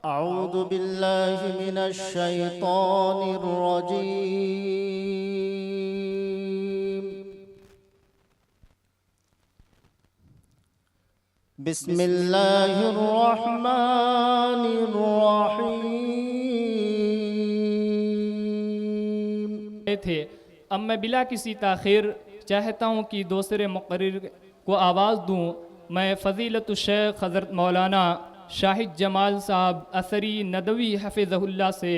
अऊज़ु बिल्लाहि मिनश शैतानिर रजीम। बिस्मिल्लाहिर रहमानिर रहीम। थे। अब मैं बिला किसी ताख़ीर चाहता हूँ कि दूसरे मुक़र्रिर को आवाज़ दूँ। मैं फ़ज़ीलतुल शेख हज़रत मौलाना शाहिद जमाल साहब असरी नदवी हफ़िज़हुल्लाह से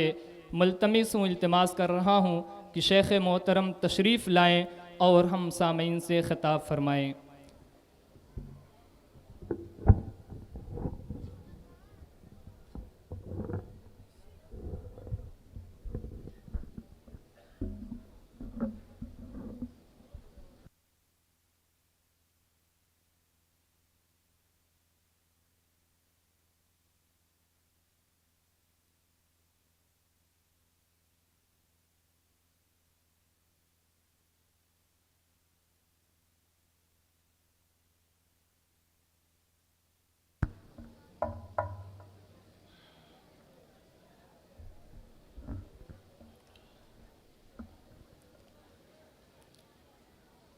मुल्तमिस हूँ, इल्तिमास कर रहा हूँ कि शेख़ मोहतरम तशरीफ़ लाएँ और हम सामीन से ख़िताब फरमाएँ।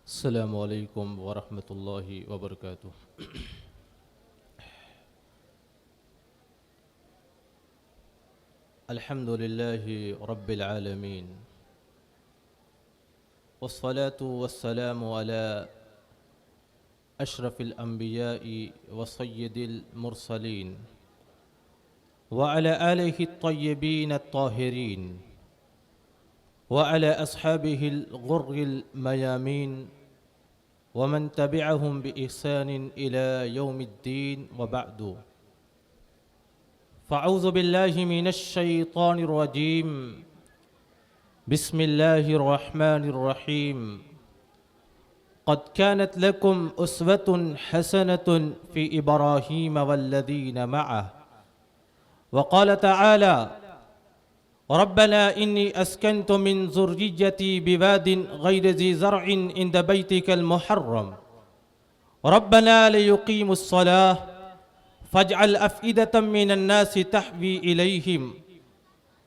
अस्सलामु अलैकुम वरहमतुल्लाहि वबरकातुह। अल्हम्दुलिल्लाहि रब्बिल आलमीन वस्सलातु वस्सलामु अला अशरफिल अंबियाई व सय्यिदिल मुरसलीन व अला आलिहि त्तय्यिबीन अत्ताहिरीन व अला अस्हाबिहिल गुर्रिल मयामीन वमन तबिअहुम बिइहसानिन इला यौमिद्दीन व बअदु। फ़अऊज़ु बिल्लाहि मिनश शैतानिर रजीम। बिस्मिल्लाहिर रहमानिर रहीम। क़द कानत लकुम उस्वतुन हसनतुन फ़ी इब्राहीम वल्लज़ीन मअह व क़ाल तआला रब्बना इन्नी अस्कन्तु मिन ज़ुर्रिय्यती बिवादिन गैरि ज़ी ज़र्इन इंद बैतिकल मुहर्रम रब्बना लियुक़ीमुस्सलाह फ़ज्अल अफ़इदतम मिनन्नासि तहवी इलैहिम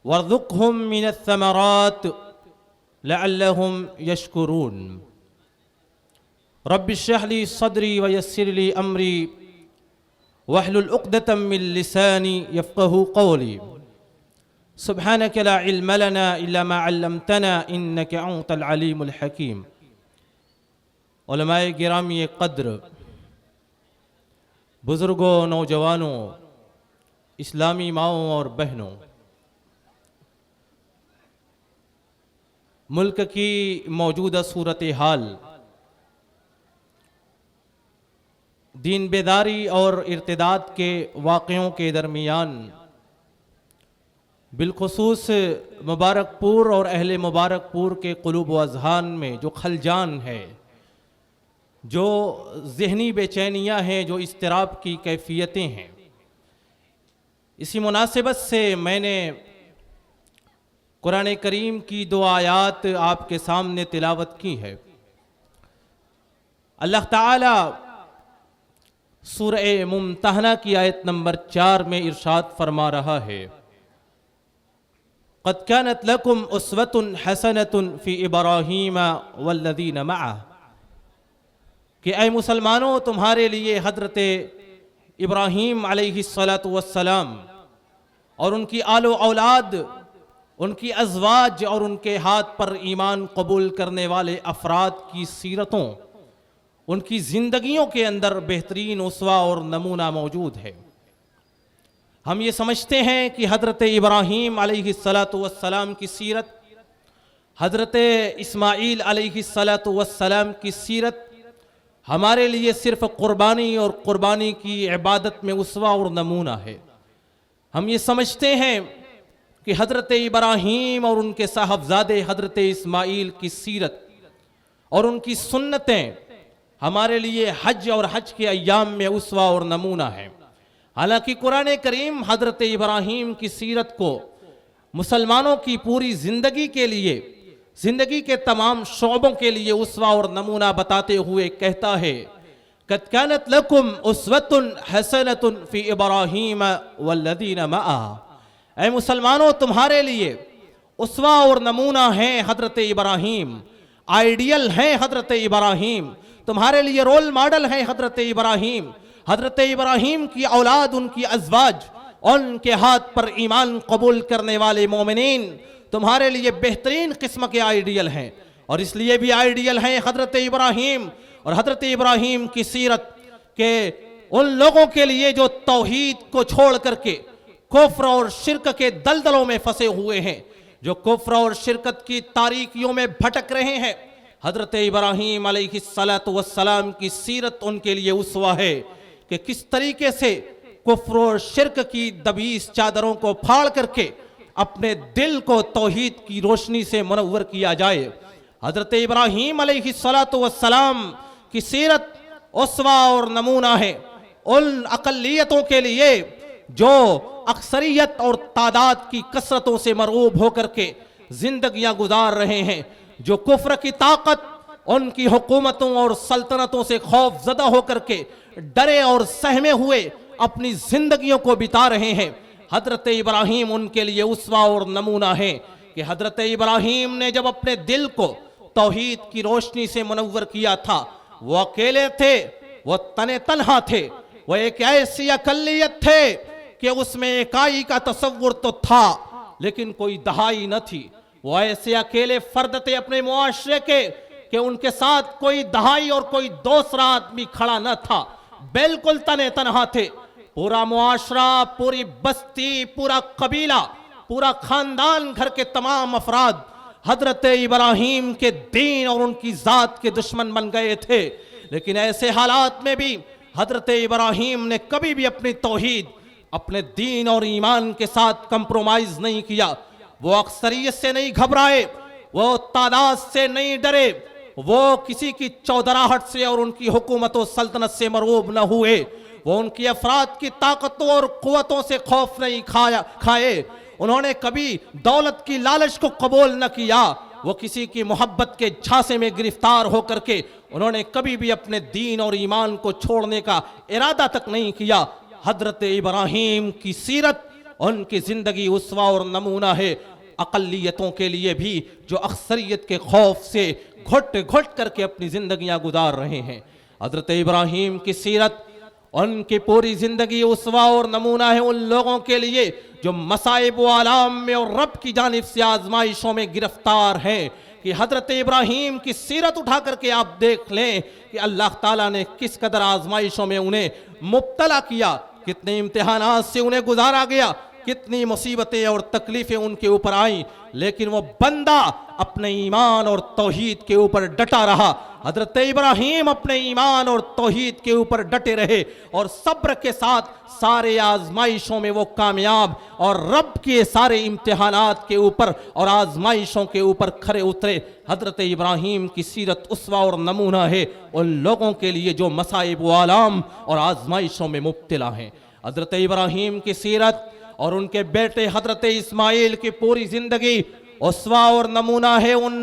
वर्ज़ुक़हुम मिनस्समरात लअल्लहुम यशकुरून। रब्बि इश्रह ली सदरी व यस्सिर ली अमरी वहलुल उक़दतम मिन लिसानी यफ़क़हू क़ौली। सुब्हानक ला इल्म लना इल्ला मा अल्लमतना इन्नक अंतल अलीमुल हकीम। उलमाए गिरामी क़द्र, बुज़ुर्गों, नौजवानों, इस्लामी माओं और बहनों, मुल्क की मौजूदा सूरत हाल दीन बेदारी और इर्तिदाद के वाक़यों के दरमियान बिलखुसूस मुबारकपुर और अहले मुबारकपुर के क़ुलूब व अज़हान में जो खलजान है, जो ज़हनी बेचैनियाँ हैं, जो इज़्तिराब की कैफ़ियतें हैं, इसी मुनासिबत से मैंने कुरान करीम की दो आयात आपके सामने तिलावत की है। अल्लाह ताला सूरह मुम्तहना की आयत नंबर 4 में इरशाद फरमा रहा है, क़द कानत लकुम उस्वतुन हसनतुन फ़ी इब्राहीम वल्लज़ीन मअह, कि ऐ मुसलमानों, तुम्हारे लिए हज़रत इब्राहीम अलैहिस्सलातु वस्सलाम और उनकी आलो औलाद, उनकी अज़वाज और उनके हाथ पर ईमान कबूल करने वाले अफराद की सीरतों, उनकी ज़िंदगियों के अंदर बेहतरीन उसवा और नमूना मौजूद है। हम ये समझते हैं कि हज़रत इब्राहीम अलैहिस्सलातु वस्सलाम की सीरत, हज़रत इस्माईल अलैहिस्सलातु वस्सलाम की सीरत हमारे लिए सिर्फ़ क़ुरबानी और क़ुरबानी की इबादत में उसवा और नमूना है। हम ये समझते हैं कि हज़रत इब्राहीम और उनके साहबजादे हज़रत इस्माईल की सीरत और उनकी सुन्नतें हमारे लिए हज और हज के अय्याम में उसवा और नमूना है। हालांकि कुरान करीम हज़रत इब्राहीम की सीरत को मुसलमानों की पूरी ज़िंदगी के लिए, ज़िंदगी के तमाम शोबों के लिए उसवा और नमूना बताते हुए कहता है कद कानत लकुम उस्वतुन हसनतुन फी इब्राहीम वल्लदीन मआ। ऐ मुसलमानों, तुम्हारे लिए उस्वा और नमूना है हजरत इब्राहीम, आइडियल है हजरत इब्राहीम, तुम्हारे लिए रोल मॉडल है हजरत इब्राहीम। हजरत इब्राहीम की औलाद, उनकी अज़वाज, उनके हाथ पर ईमान कबूल करने वाले मोमिनीन तुम्हारे लिए बेहतरीन किस्म के आइडियल हैं। और इसलिए भी आइडियल हैं हजरत इब्राहीम और हजरत इब्राहीम की सीरत के उन लोगों के लिए जो तौहीद को छोड़ करके कुफ्र और शिरक के दलदलों में फंसे हुए हैं, जो कुफ्र और शिरकत की तारीकियों में भटक रहे हैं। हजरत इब्राहीम अलैहिस्सलातु वस्सलाम की सीरत उनके लिए उसवा है कि किस तरीके से कुफ्र और शिरक की दबीस चादरों को फाड़ करके अपने दिल को तौहीद की रोशनी से मुनव्वर किया जाए। हजरत इब्राहीम अलैहिस्सलातु वस्सलाम की सीरत उसवा और नमूना है उन अकलियतों के लिए जो अक्सरियत और तादाद की कसरतों से मरूब होकर के जिंदगियां गुजार रहे हैं, जो कुफ्र की ताकत उनकी हुकूमतों और सल्तनतों से खौफ ज़दा होकर के डरे और सहमे हुए अपनी जिंदगियों को बिता रहे हैं। हजरत इब्राहीम उनके लिए उसवा और नमूना है कि हजरत इब्राहीम ने जब अपने दिल को तौहीद की रोशनी से मुनव्वर किया था, वो अकेले थे, वो तने तन्हा थे, वो एक ऐसी अकलियत थे कि उसमें इकाई का तसव्वुर तो था लेकिन कोई दहाई न थी। वो ऐसे अकेले फर्द थे अपने मुआशरे के कि उनके साथ कोई दहाई और कोई दूसरा आदमी खड़ा न था, बिल्कुल तने तन्हा थे। पूरा मुआशरा, पूरी बस्ती, पूरा कबीला, पूरा खानदान, घर के तमाम अफराद हजरत इब्राहीम के दीन और उनकी जात के दुश्मन बन गए थे। लेकिन ऐसे हालात में भी हजरत इब्राहीम ने कभी भी अपनी तौहीद, अपने दीन और ईमान के साथ कंप्रोमाइज नहीं किया। वो अक्सरियत से नहीं घबराए, वो तादाद से नहीं डरे, वो किसी की चौधराहट से और उनकी हुकूमत और सल्तनत से मरूब न हुए, वो उनकी अफराद की ताकतों और कुव्वतों से खौफ नहीं खाए। उन्होंने कभी दौलत की लालच को कबूल न किया, वो किसी की मोहब्बत के झांसे में गिरफ्तार होकर के उन्होंने कभी भी अपने दीन और ईमान को छोड़ने का इरादा तक नहीं किया। हजरत इब्राहीम की सीरत, उनकी जिंदगी उसवा और नमूना है अकलियतों के लिए भी जो अक्सरियत के खौफ से घुट घुट करके अपनी जिंदगियां गुजार रहे हैं। हजरत इब्राहीम की सीरत, उनकी पूरी जिंदगी उसवा और नमूना है उन लोगों के लिए जो मसाइब व आलाम में और रब की जानिब से आजमाइशों में गिरफ्तार हैं। कि हजरत इब्राहीम की सीरत उठा करके आप देख लें कि अल्लाह ताला ने किस कदर आजमाइशों में उन्हें मुब्तला किया, कितने इम्तिहानात से उन्हें गुजारा गया, कितनी मुसीबतें और तकलीफें उनके ऊपर आई, लेकिन वो बंदा अपने ईमान और तौहीद के ऊपर डटा रहा। हजरत इब्राहीम अपने ईमान और तौहीद के ऊपर डटे रहे और सब्र के साथ सारे आजमाइशों में वो कामयाब और रब के सारे इम्तिहानात के ऊपर और आजमाइशों के ऊपर खरे उतरे। हजरत इब्राहीम की सीरत उसवा और नमूना है उन लोगों के लिए जो मसाइब व आलाम और आजमाइशों में मुब्तला हैं। हजरत इब्राहीम की सीरत और उनके बेटे हजरत इस्माइल की पूरी जिंदगी उसवा और नमूना है उन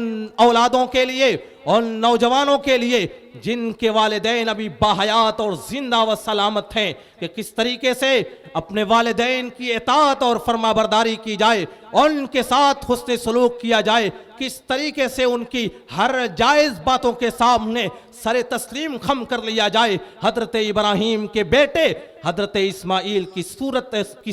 औलादों के लिए, उन नौजवानों के लिए जिनके वालिदैन अभी बाहयात और जिंदा व सलामत हैं, कि किस तरीके से अपने वालिदैन की इताअत और फरमाबरदारी की जाए, उनके साथ हुस्न सलूक किया जाए, किस तरीके से उनकी हर जायज़ बातों के सामने सरे तस्लीम खम कर लिया जाए। हजरत इब्राहीम के बेटे हजरत इस्माइल की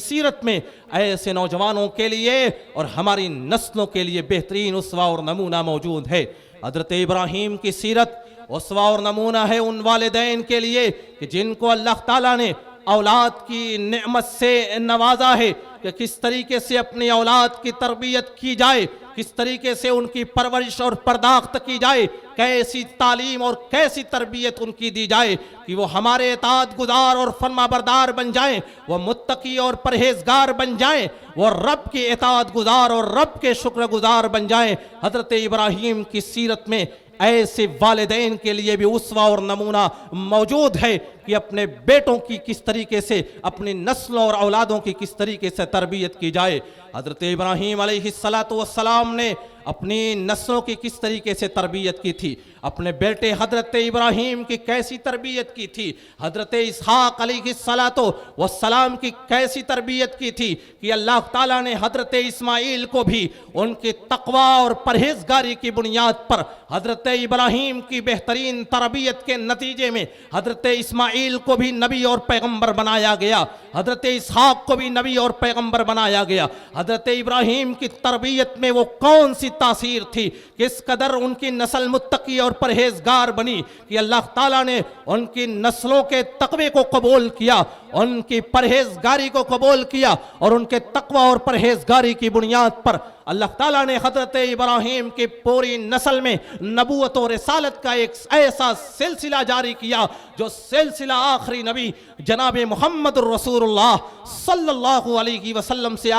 सीरत में ऐसे नौजवानों के लिए और हमारी नस्लों के लिए बेहतरीन उसवा और नमूना मौजूद है। हजरत इब्राहीम की सीरत उसवा और नमूना है उन वालिदैन के लिए कि जिनको अल्लाह ताला ने औलाद की नेमत से नवाजा है, कि किस तरीके से अपनी औलाद की तरबियत की जाए, किस तरीके से उनकी परवरिश और पर्दाख्त की जाए, कैसी तालीम और कैसी तरबियत उनकी दी जाए कि वो हमारे इताअत गुजार और फरमाबरदार बन जाएं, वो मुत्तकी और परहेजगार बन जाएं, वो रब की इताअत गुजार और रब के शुक्रगुजार बन जाएं। हजरत इब्राहीम की सीरत में ऐसे वालिदैन के लिए भी उसवा और नमूना मौजूद है कि कि अपने बेटों की किस तरीके से, अपनी नस्लों और औलादों की किस तरीके से तरबियत की जाए। हज़रत इब्राहीम अलैहिस्सलातु वस्सलाम ने अपनी नस्लों की किस तरीके से तरबियत की थी, अपने बेटे हज़रत इब्राहीम की कैसी तरबियत की थी, हज़रत इसहाक़ अलैहिस्सलातु वस्सलाम की कैसी तरबियत की थी कि अल्लाह ताला ने हज़रत इस्माइल को भी उनके तक़वा और परहेज़गारी की बुनियाद पर हज़रत इब्राहीम की बेहतरीन तरबियत के नतीजे में हज़रत इस्माइल को भी नबी और पैगम्बर बनाया गया, हज़रत इसहाक़ को भी नबी और पैगम्बर बनाया गया। हज़रत इब्राहीम की तरबियत में वो कौन सी तासीर थी, किस कदर उनकी नस्ल मुत्तकी और परहेजगार बनी कि अल्लाह ताला ने उनकी नस्लों के तकवे को कबूल किया, उनकी परहेजगारी को कबूल किया और उनके तकवा और परहेजगारी की बुनियाद पर अल्लाह ताला ने हज़रत इब्राहीम की पूरी नस्ल में नबूवत और रिसालत का एक ऐसा सिलसिला जारी किया जो सिलसिला आखिरी नबी जनाब मोहम्मद रसूलुल्लाह सल्लल्लाहु अलैहि वसल्लम से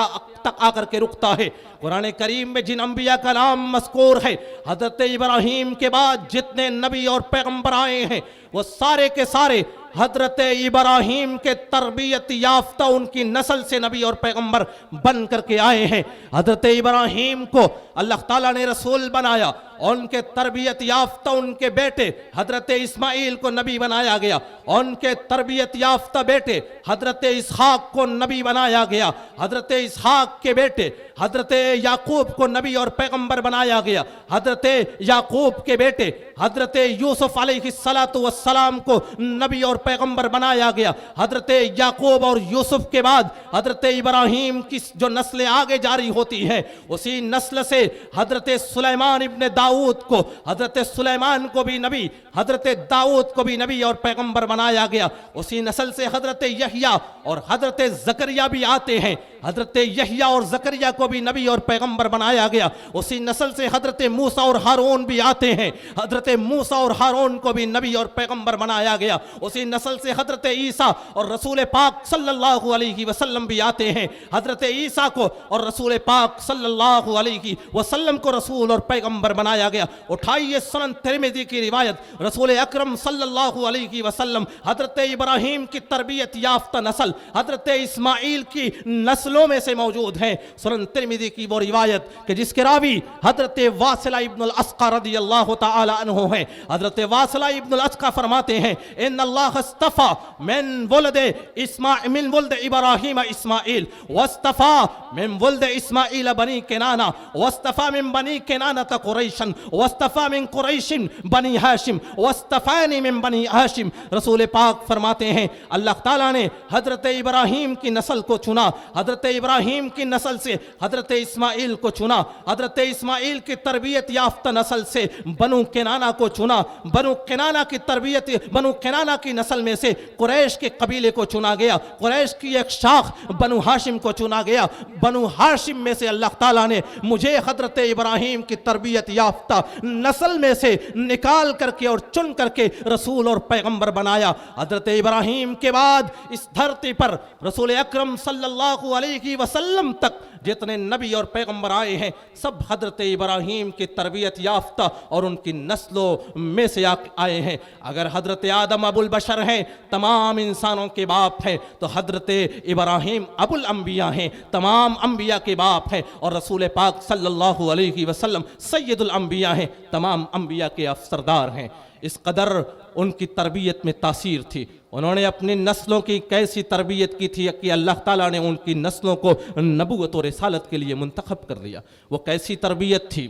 तक आकर के रुकता है। कुरान करीम में जिन अंबिया का नाम मज़कूर है, हज़रत इब्राहीम के बाद जितने नबी और पैगम्बर आए हैं वो सारे के सारे हज़रत इब्राहीम के तरबियत याफ्ता उनकी नस्ल से नबी और पैगम्बर बन करके आए हैं। हज़रत इब्राहीम को अल्लाह ताला ने रसूल बनाया, उनके तरबियत याफ्ता उनके बेटे हज़रत इस्माइल को नबी बनाया गया, उनके तरबियत याफ्ता बेटे हज़रत इसहाक़ को नबी बनाया गया, हज़रत इसहाक़ के बेटे हज़रत याकूब को नबी और पैगम्बर बनाया गया, हज़रत याकूब के बेटे हज़रत यूसुफ अलैहिस्सलातु वस्सलाम को नबी और पैगम्बर बनाया गया। हज़रत याकूब और यूसुफ के बाद हज़रत इब्राहीम की जो नस्लें आगे जारी होती हैं, उसी नस्ल से हज़रत सुलेमान इब्न दाऊद को, हज़रत सुलेमान को भी नबी, हज़रत दाऊद को भी नबी और पैगम्बर बनाया गया। उसी नस्ल से हज़रत यहया और हज़रत ज़करिया भी आते हैं, हज़रत यहया और ज़करिया को भी नबी और पैगम्बर बनाया गया। उसी नस्ल से हज़रत मूसा और हारून भी आते हैं, हज़रत मूसा और हारून को भी नबी और पैगम्बर बनाया गया। उसी नस्ल से हज़रत ईसा और रसूल पाक सल्लल्लाहु अलैहि वसल्लम भी आते हैं। हज़रत ईसा को और रसूल पाक सल्लल्लाहु अलैहि वसल्लम को रसूल और पैगम्बर बनाया गया। उठाइए सुनन तिरमिज़ी की रिवायत, रसूल अकरम सल्लल्लाहु अलैहि वसल्लम हज़रत इब्राहीम की तरबियत याफ्ता नस्ल हज़रत इस्माइल की नस्लों में से मौजूद है। सुनन तिरमिज़ी की वो रिवायत कि जिसके रावी हज़रत वासिला इब्नुल अस्क़ा रज़ियल्लाहु तआला अन्हु हैं। हज़रत वासिला इब्नुल अस्क़ा फरमाते हैं, इन्नल्लाह अस्तफ़ा मिन वुल्द इब्राहीम इस्माइल वस्तफ़ा मिन वुल्द इस्माइल बनी केनाना वस्तफ़ा मिन बनी केनाना कुरैशन वस्तफ़ा मिन कुरैशिन बनी हाशिम वस्तफ़ानी मिन बनी हाशिम। रसूल पाक फरमाते हैं अल्लाह ताला ने हज़रत इब्राहीम की नस्ल को चुना, हज़रत इब्राहीम की नस्ल से हज़रत इस्माइल को चुना, हज़रत इस्माइल की तरबियत याफ्ता नस्ल से बनु केनाना को चुना, बनु केनाना की तरबियत, बनु केनाना की नस्ल में से कुरैश के कबीले को चुना गया, कुरैश की एक शाख बनु हाशिम को चुना गया। बनु हाशिम में से अल्लाह ताला ने मुझे हज़रत इब्राहीम की तरबियत याफ्ता नस्ल में से निकाल करके और चुन करके रसूल और पैगम्बर बनाया। हज़रत इब्राहीम के बाद इस धरती पर रसूल अकरम सल्लल्लाहु अलैहि वसल्लम तक जितने नबी और पैगम्बर आए हैं सब हज़रत इब्राहीम की तरबियत याफ्ता और उनकी नस्लों में से आए हैं। अगर हज़रत आदम अबुल बशर हैं, तमाम इंसानों के बाप हैं, तो हज़रत इब्राहीम अबुल अंबिया हैं, तमाम अंबिया के बाप हैं, और रसूल पाक सल्लल्लाहु अलैहि वसल्लम सैयदुल अंबिया हैं, तमाम अंबिया के अफसरदार हैं। इस कदर उनकी तरबियत में तासीर थी। उन्होंने अपनी नस्लों की कैसी तरबियत की थी कि अल्लाह ताला ने उनकी नस्लों को नबूवत और रिसालत के लिए मुंतखब कर लिया। वो कैसी तरबियत थी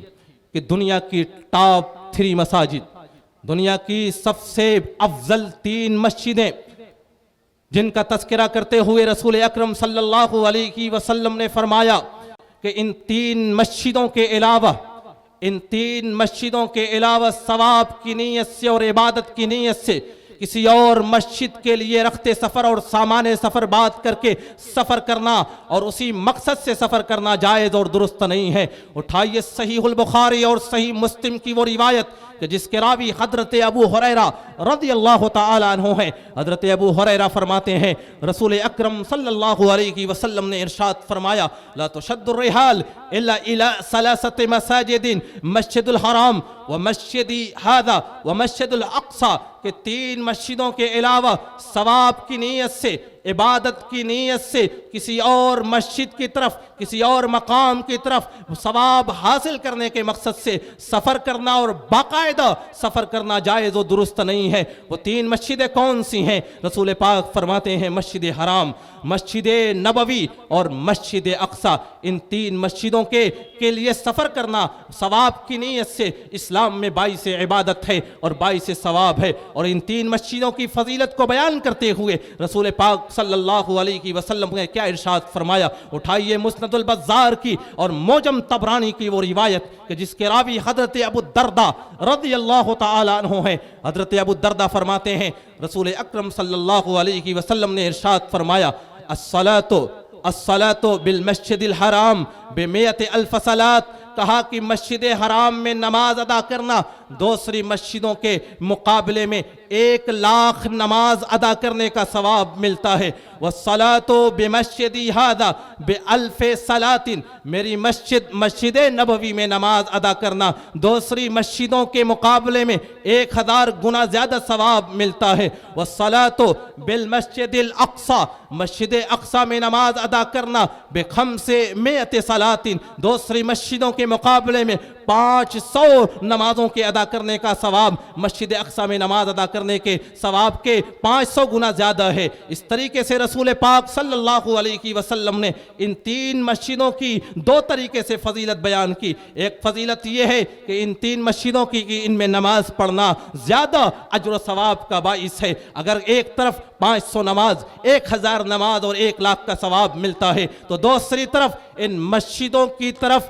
कि दुनिया की टॉप 3 मसाजिद, दुनिया की सबसे अफजल 3 मस्जिदें जिनका तज़किरा करते हुए रसूल अकरम सल्लल्लाहु अलैहि वसल्लम ने फरमाया कि इन 3 मस्जिदों के अलावा, इन 3 मस्जिदों के अलावा सवाब की नीयत से और इबादत की नीयत से किसी और मस्जिद के लिए रखते सफ़र और सामान सफ़र बात करके सफ़र करना और उसी मकसद से सफ़र करना जायज़ और दुरुस्त नहीं है। उठाइए सहीहुल बुखारी और सही मुस्लिम की वो रिवायत कि जिसके रावी हज़रत अबू हुरैरा रज़ियल्लाहु तआला अन्हु हैं। हज़रत अबू हुरैरा फरमाते हैं रसूल अकरम सल्लल्लाहु अलैहि वसल्लम ने इरशाद फरमाया, ला तुशद्दुर रिहाल इल्ला इला सलासति मसाजिदिन, मस्जिदुल हराम व मस्जिदी हादा व मस्जिदुल अक़सा कि 3 मस्जिदों के अलावा सवाब की नीयत से, इबादत की नीयत से किसी और मस्जिद की तरफ, किसी और मकाम की तरफ सवाब हासिल करने के मकसद से सफ़र करना और बाकायदा सफ़र करना जायज़ व दुरुस्त नहीं है। वो 3 मस्जिदें कौन सी हैं? रसूल पाक फरमाते हैं मस्जिद हराम, मस्जिद नबवी और मस्जिद अक्सा। इन 3 मस्जिदों के लिए सफ़र करना सवाब की नीयत से इस्लाम में बाइस इबादत है और बाइस सवाब है। और इन 3 मस्जिदों की फजीलत को बयान करते हुए रसूल पाक सल्लल्लाहु अलैहि वसल्लम ने क्या इरशाद फरमाया? उठाइए मुस्नदुल बज़्ज़ार की और मोजम तबरानी की वो रिवायत कि जिसके रावी हजरत अबू दर्दा रज़ियल्लाहु तआला अन्हु हैं। हजरत अबू दर्दा फरमाते हैं रसूल अकरम सल्लल्लाहु अलैहि वसल्लम ने इरशाद फरमाया, अस्सलातो बिल मस्जिदिल हराम बिमियत अल्फ सलात। कहा कि मस्जिद हराम में नमाज अदा करना दूसरी मस्जिदों के मुकाबले में 1 लाख नमाज अदा करने का सवाब मिलता है। वस्सलातो बिमस्जिदी हादा बिअल्फे सलातिन, मेरी मस्जिद नबवी में नमाज अदा करना दूसरी मस्जिदों के मुकाबले में 1000 गुना ज़्यादा सवाब मिलता है। वस्सलातो बिल मस्जिदिल अक्सा, मस्जिद अक्सा में नमाज अदा करना बेखम्से मियत सलातिन, दूसरी मस्जिदों के मुकाबले में 500 नमाजों के अदा करने का सवाब मस्जिद अक्सा में नमाज अदा करने के सवाब के 500 गुना ज़्यादा है। इस तरीके से रसूल पाक सल्लल्लाहु अलैहि वसल्लम ने इन 3 मस्जिदों की 2 तरीके से फजीलत बयान की। एक फजीलत यह है कि इन 3 मस्जिदों की कि इनमें नमाज पढ़ना ज़्यादा अज्र सवाब का बाइस है। अगर एक तरफ 500 नमाज, 1000 नमाज और 1 लाख का सवाब मिलता है, तो दूसरी तरफ इन मस्जिदों की तरफ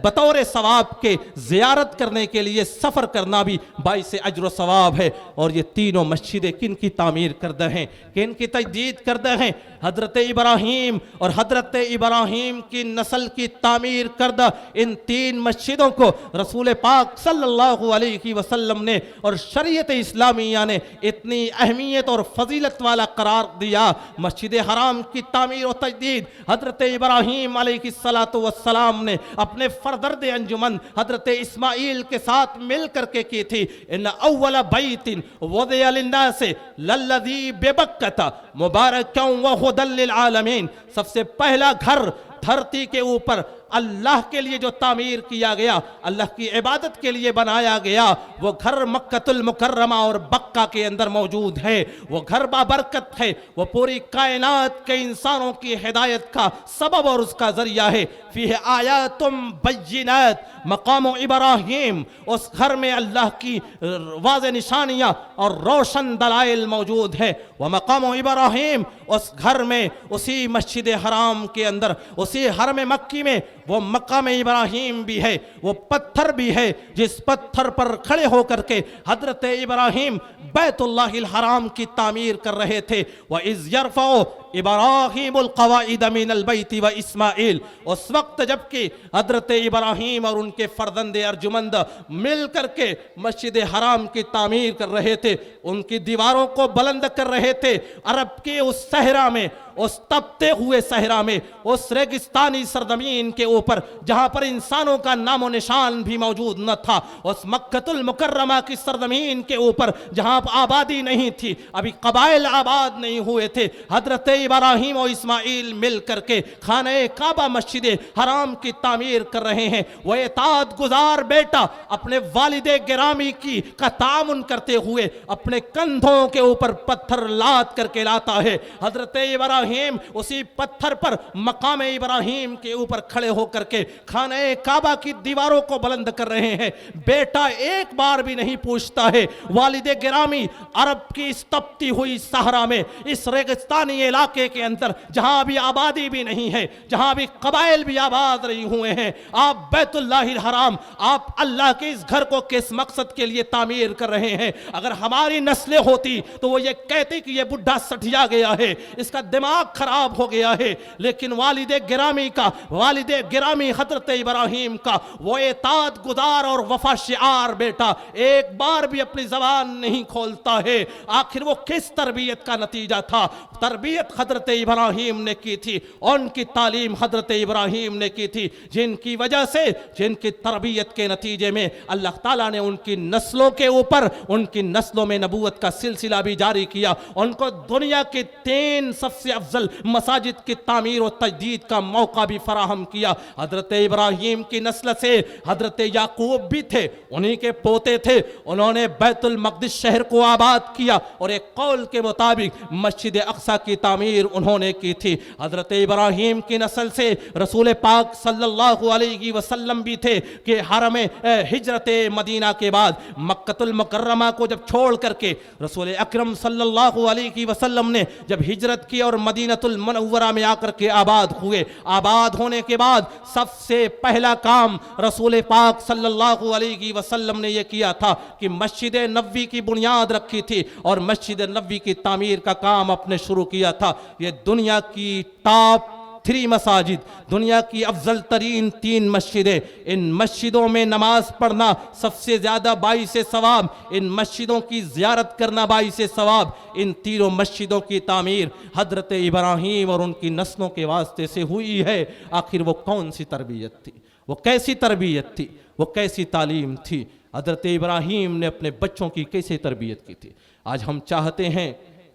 बतौर सवाब के ज़ियारत करने के लिए सफ़र करना भी बाइस अज्र सवाब है। और ये तीनों मस्जिदें किन की तामीर करदा हैं, किन की तजदीद करदा हैं? हज़रत इब्राहीम और हज़रत इब्राहीम की नस्ल की तामीर करदा इन 3 मस्जिदों को रसूल पाक सल्लल्लाहु अलैहि वसल्लम ने और शरीयत इस्लामिया ने इतनी अहमियत और फजीलत वाला करार दिया। मस्जिद हराम की तामीर और तजदीद हज़रत इब्राहीम अलैहिस्सलातु वस्सलाम ने अपने फरदर्द अंजुमन हज़रत इस्माइल के साथ मिल करके की थी। इन अव्वल बैतिन वुदिअ लिन्नास लल्लज़ी बिबक्कता मुबारकन व हुदल लिल आलमीन, सबसे पहला घर धरती के ऊपर अल्लाह के लिए जो तामीर किया गया, अल्लाह की इबादत के लिए बनाया गया, वो घर मक्कतुल मुकर्रमा और बक्का के अंदर मौजूद है। वो घर बाबरकत है, वो पूरी कायनात के इंसानों की हिदायत का सबब और उसका जरिया है। फीह आयातुम बय्यिनात मकाम इब्राहीम, उस घर में अल्लाह की वाज़ेह निशानियाँ और रोशन दलाइल मौजूद है। वह मकाम इब्राहीम, उस घर में, उसी मस्जिद हराम के अंदर, उसी हरम मक्की में वो मकाम इब्राहीम भी है, वो पत्थर भी है जिस पत्थर पर खड़े होकर के हजरत इब्राहीम बैतुल्लाहिल हराम की तामीर कर रहे थे। व इज़ यरफ़उ इब्राहीमुल क़वाइद मिनल बैति व इस्माइल, उस वक्त जबकि हजरत इब्राहीम और उनके फर्जंद अर्जुमंद मिल करके मस्जिद हराम की तामीर कर रहे थे, उनकी दीवारों को बुलंद कर रहे थे। अरब के उस सहरा में, उस तपते हुए सहरा में, उस रेगिस्तानी सरजमीन के ऊपर जहां पर इंसानों का नामो निशान भी मौजूद न था, उस मक्कतुल मुकर्रमा की सरजमीन के ऊपर जहां आबादी नहीं थी, अभी कबाइल आबाद नहीं हुए थे, हजरत इब्राहीम और इस्माइल मिल करके खाने काबा मस्जिद हराम की तामीर कर रहे हैं। वह एताद गुजार बेटा अपने वालिदे गिरामी की का तामुन करते हुए अपने कंधों के ऊपर पत्थर लाद करके लाता है। हजरत इब्राहीम उसी पत्थर पर मकाम इब्राहीम के ऊपर खड़े होकर के खाने काबा की दीवारों को बुलंद कर रहे हैं। बेटा एक बार भी नहीं पूछता है, वालिदे गिरामी अरब की इस तपती हुई सहरा में, इस रेगिस्तानी इलाके के अंदर जहां अभी आबादी भी नहीं है, जहां अभी कबाइल भी आबाद नहीं हुए हैं, आप बैतुल्लाहिल हराम, आप अल्लाह के इस घर को किस मकसद के लिए तामीर कर रहे हैं? अगर हमारी नस्लें होती तो वो ये कहती कि ये बुढ़ा सठिया गया है, इसका दिमाग खराब हो गया है। लेकिन वालिदे गिरामी का, वालिदे गिरामी हजरत इब्राहीम का वो एताद गुजार और वफा शिआर बेटा एक बार भी अपनी जबान नहीं खोलता है। आखिर वो किस तरबियत का नतीजा था? तरबियत हजरत इब्राहीम ने की थी, उनकी तालीम हजरत इब्राहीम ने की थी, जिनकी वजह से, जिनकी तरबियत के नतीजे में अल्लाह ताला ने उनकी नस्लों के ऊपर, उनकी नस्लों में नबूवत का सिलसिला भी जारी किया। उनको दुनिया के 3 सबसे अफजल मसाजिद की तामीर और तजदीद का मौका भी फराहम किया। हजरत इब्राहीम की नस्ल से हजरत याकूब भी थे, उन्हीं के पोते थे। उन्होंने बैतुल मक़दिस शहर को आबाद किया और एक कौल के मुताबिक मस्जिद अक्सा की तामीर उन्होंने की थी। हजरत इब्राहीम की नस्ल से रसूल पाक सल्लल्लाहु अलैहि वसल्लम भी थे कि हरम हिजरत मदीना के बाद मक्कतुल मुकर्रमा को जब छोड़ करके रसूल अकरम सल्लल्लाहु अलैहि वसल्लम ने जब हिजरत की और मदीनतुल मुनव्वरा में आकर के आबाद हुए, आबाद होने के बाद सबसे पहला काम रसूल पाक सल्लल्लाहु अलैहि वसल्लम ने यह किया था कि मस्जिद नबवी की बुनियाद रखी थी और मस्जिद नबवी की तामीर का काम अपने शुरू किया था। ये दुनिया की टॉप 3 मसाजिद, दुनिया की अफजल तरीन 3 मस्जिदें, इन मस्जिदों में नमाज पढ़ना सबसे ज़्यादा बाइस सवाब, इन मस्जिदों की ज़ियारत करना बाइस सवाब। इन तीनों मस्जिदों की तामीर हजरत इब्राहीम और उनकी नस्लों के वास्ते से हुई है। आखिर वो कौन सी तरबियत थी, वो कैसी तरबियत थी, वो कैसी तालीम थी? हजरत इब्राहीम ने अपने बच्चों की कैसे तरबियत की थी? आज हम चाहते हैं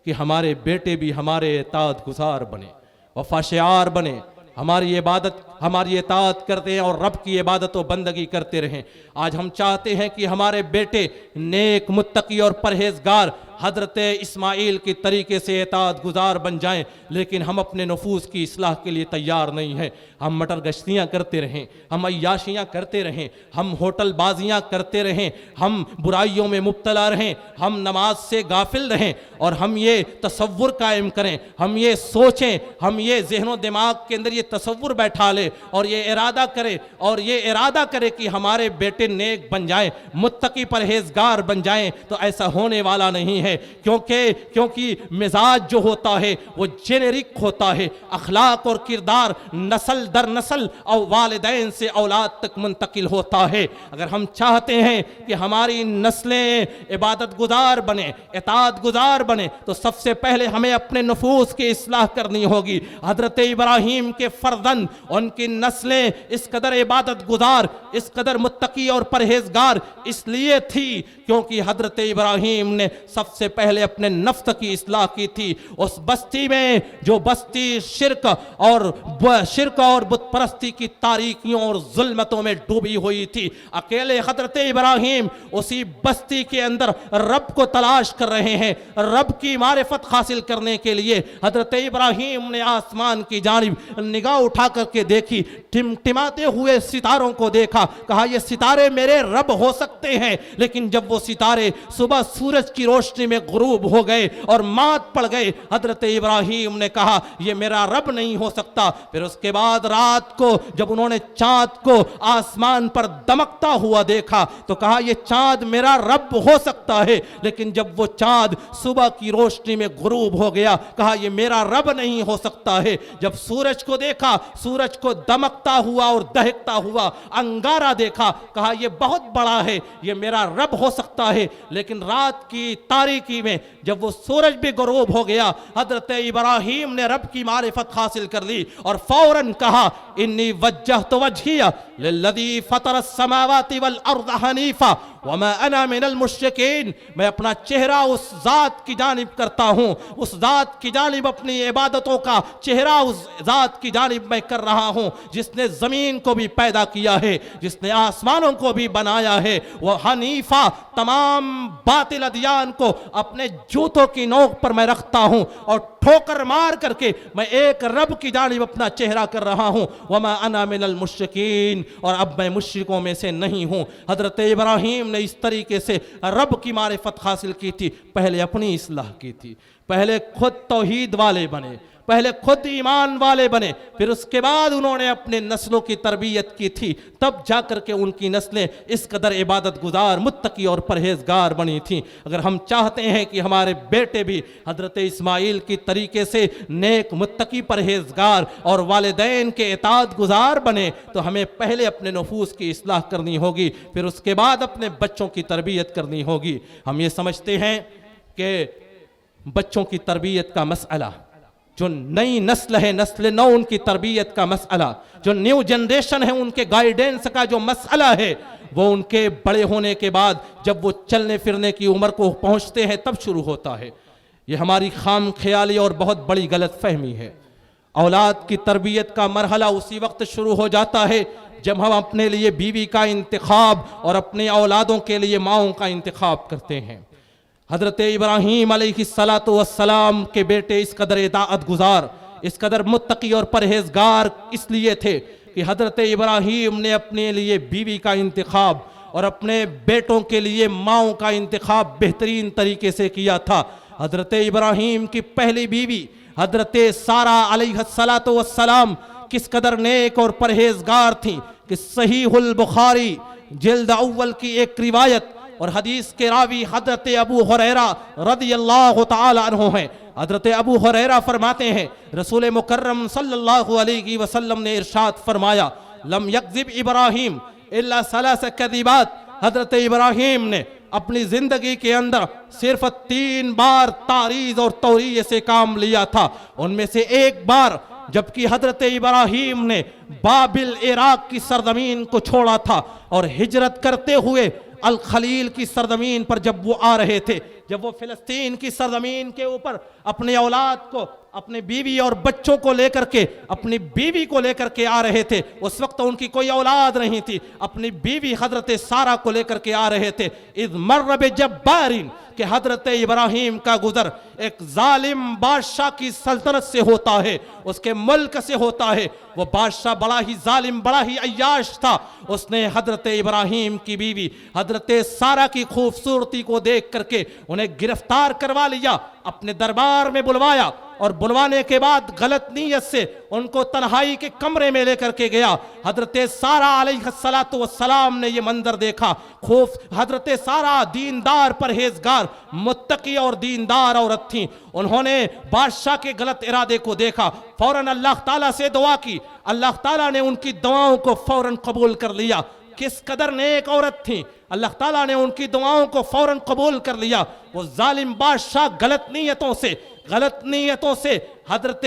कि हमारे बेटे भी हमारे इताअत गुजार बने, वफाशियार बने, हमारी इबादत, हमारी इताअत करते हैं और रब की इबादत व बंदगी करते रहें। आज हम चाहते हैं कि हमारे बेटे नेक, मुत्तकी और परहेजगार हजरत इस्माइल की तरीके से इताअत गुजार बन जाएं, लेकिन हम अपने नफूस की इस्लाह के लिए तैयार नहीं हैं। हम मटर गश्तियाँ करते रहें, हम अय्याशियाँ करते रहें, हम होटल बाजियाँ करते रहें, हम बुराइयों में मुब्तला रहें, हम नमाज से गाफिल रहें और हम ये तसव्वुर कायम करें, हम ये सोचें, हम ये ज़हनो दिमाग के अंदर ये तसव्वुर बैठा लें और ये इरादा करें, और ये इरादा करें कि हमारे बेटे नेक बन जाएं, मुत्तकी परहेजगार बन जाएं, तो ऐसा होने वाला नहीं है। क्योंकि मिजाज जो होता है वो जेनेरिक होता है। अखलाक और किरदार नस्ल दर नस्ल और वालिदैन से औलाद तक मुंतकिल होता है। अगर हम चाहते हैं कि हमारी नस्लें इबादत गुजार बने, इताअत गुजार बने, तो सबसे पहले हमें अपने नफूस की इस्लाह करनी होगी। हजरत इब्राहीम के फर्जंद, उनकी नस्लें इस कदर इबादत गुजार, इस कदर मुत्तकी और परहेजगार इसलिए थी क्योंकि हजरत इब्राहीम ने सबसे पहले अपने नफ्स की इस्लाह की थी। उस बस्ती में जो बस्ती शिर्क और बुत परस्ती की तारीकियों और जुल्मतों में डूबी हुई थी, अकेले हजरत इब्राहीम उसी बस्ती के अंदर रब को तलाश कर रहे हैं। रब की मारिफत हासिल करने के लिए हजरत इब्राहीम ने आसमान की जानिब निगाह उठा करके देखी, टिमटिमाते हुए सितारों को देखा, कहा ये सितारे मेरे रब हो सकते हैं। लेकिन जब वो सितारे सुबह सूरज की रोशनी में गुरूब हो गए और मात पड़ गए, हजरत इब्राहीम ने कहा यह मेरा रब नहीं हो सकता। फिर उसके बाद रात को जब उन्होंने चांद को आसमान पर दमकता हुआ देखा तो कहा यह चांद मेरा रब हो सकता है। लेकिन जब वो चांद सुबह की रोशनी में गुरूब हो गया, कहा यह मेरा रब नहीं हो सकता है। जब सूरज को देखा, सूरज को दमकता हुआ और दहकता हुआ अंगारा देखा, कहा यह बहुत बड़ा है, यह मेरा रब हो सकता है। लेकिन रात की तारीकी में जब वो सूरज भी गुरूब हो गया, हजरत इब्राहीम ने रब की मारिफत हासिल कर ली और फौरन कहा इन्नी वज्जहतु वजहिया लिल्लज़ी फतरस समावाति वल अर्ज़ हनीफा वमा अना मिनल मुश्रिकीन। मैं अपना चेहरा उस जात की जानिब करता हूँ, उस जात की जानिब अपनी इबादतों का चेहरा उस जात की जानिब मैं कर रहा हूँ जिसने ज़मीन को भी पैदा किया है, जिसने आसमानों को भी बनाया है। वह हनीफा, तमाम बातिल अदियान को अपने जूतों की नोक पर मैं रखता हूँ और ठोकर मार करके मैं एक रब की जानिब अपना चेहरा कर रहा हूँ। वमा अना मिनल मुश्रिकीन, और अब मैं मुश्रिकों में से नहीं हूँ। हजरत इब्राहीम ने इस तरीके से रब की मारिफत हासिल की थी। पहले अपनी इस्लाह की थी, पहले खुद तौहीद वाले बने, पहले खुद ईमान वाले बने, फिर उसके बाद उन्होंने अपने नस्लों की तरबियत की थी। तब जाकर के उनकी नस्लें इस कदर इबादत गुजार, मुत्तकी और परहेजगार बनी थी। अगर हम चाहते हैं कि हमारे बेटे भी हजरत इस्माइल की तरीके से नेक, मुत्तकी, परहेजगार और वालिदैन के इताअत गुजार बने, तो हमें पहले अपने नफूस की इस्लाह करनी होगी, फिर उसके बाद अपने बच्चों की तरबियत करनी होगी। हम ये समझते हैं कि बच्चों की तरबियत का मसला जो नई नस्ल है, नस्ल नौ, उनकी तरबियत का मसला, जो न्यू जनरेशन है, उनके गाइडेंस का जो मसला है, वो उनके बड़े होने के बाद जब वो चलने फिरने की उम्र को पहुंचते हैं तब शुरू होता है। ये हमारी खाम ख्याली और बहुत बड़ी गलत फहमी है। औलाद की तरबियत का मरहला उसी वक्त शुरू हो जाता है जब हम अपने लिए बीवी का इंतखाब और अपने औलादों के लिए माओं का इंतखाब करते हैं। हज़रत इब्राहीम अलैहिस्सलातु वस्सलाम के बेटे इस कदर इताअत गुजार, इस कदर मुत्तकी और परहेजगार इसलिए थे कि हज़रत इब्राहीम ने अपने लिए बीवी का इंतखाब और अपने बेटों के लिए माओं का इंतखाब बेहतरीन तरीके से किया था। हज़रत इब्राहीम की पहली बीवी हज़रत सारा अलैहिस्सलातु वस्सलाम किस कदर नेक और परहेजगार थी कि सहीहुल बुखारी जिल्द अव्वल की एक रिवायत और हदीस के रावी हज़रत अबू हुरैरा रदियल्लाहु ताला अन्हु हैं। हज़रत अबू हुरैरा फरमाते हैं रसूल मुकर्रम सल्लल्लाहु अलैहि वसल्लम ने इरशाद फरमाया, लम यकज़िब इब्राहीम इल्ला सलास कज़िबात। हज़रत इब्राहीम ने अपनी जिंदगी के अंदर सिर्फ 3 बार तारीज़ और तौरीय से काम लिया था। उनमें से एक बार जबकि हज़रत इब्राहीम ने बाबिल इराक की सरजमीन को छोड़ा था और हिजरत करते हुए अल खलील की सरजमीन पर जब वो आ रहे थे, जब वो फिलिस्तीन की सरजमीन के ऊपर अपने औलाद को, अपने बीवी और बच्चों को लेकर के, अपनी बीवी को लेकर के आ रहे थे, उस वक्त उनकी कोई औलाद नहीं थी, अपनी बीवी हजरत सारा को लेकर के आ रहे थे। इज़ मर्र बिजब्बारिन कि हजरत इब्राहीम का गुजर एक जालिम बादशाह की सल्तनत से होता है, उसके मुल्क से होता है। वो बादशाह बड़ा ही जालिम, बड़ा ही अय्याश था। उसने हजरत इब्राहीम की बीवी हजरत सारा की खूबसूरती को देख करके उन्हें गिरफ्तार करवा लिया, अपने दरबार में बुलवाया और बुलवाने के बाद गलत नीयत से उनको तन्हाई के कमरे में लेकर के गया। हजरत सारा अलैहिस्सलातु वस्सलाम ने ये मंजर देखा। खूब हजरत सारा दीनदार, परहेजगार, मुत्तकी और दीनदार औरत थी। उन्होंने बादशाह के गलत इरादे को देखा, फौरन अल्लाह ताला से दुआ की, अल्लाह ताला ने उनकी दुआओं को फौरन कबूल कर लिया। किस कदर नेक औरत थी, अल्लाह ताला ने उनकी दुआओं को फौरन कबूल कर लिया। वो जालिम बादशाह गलत नीयतों से हजरत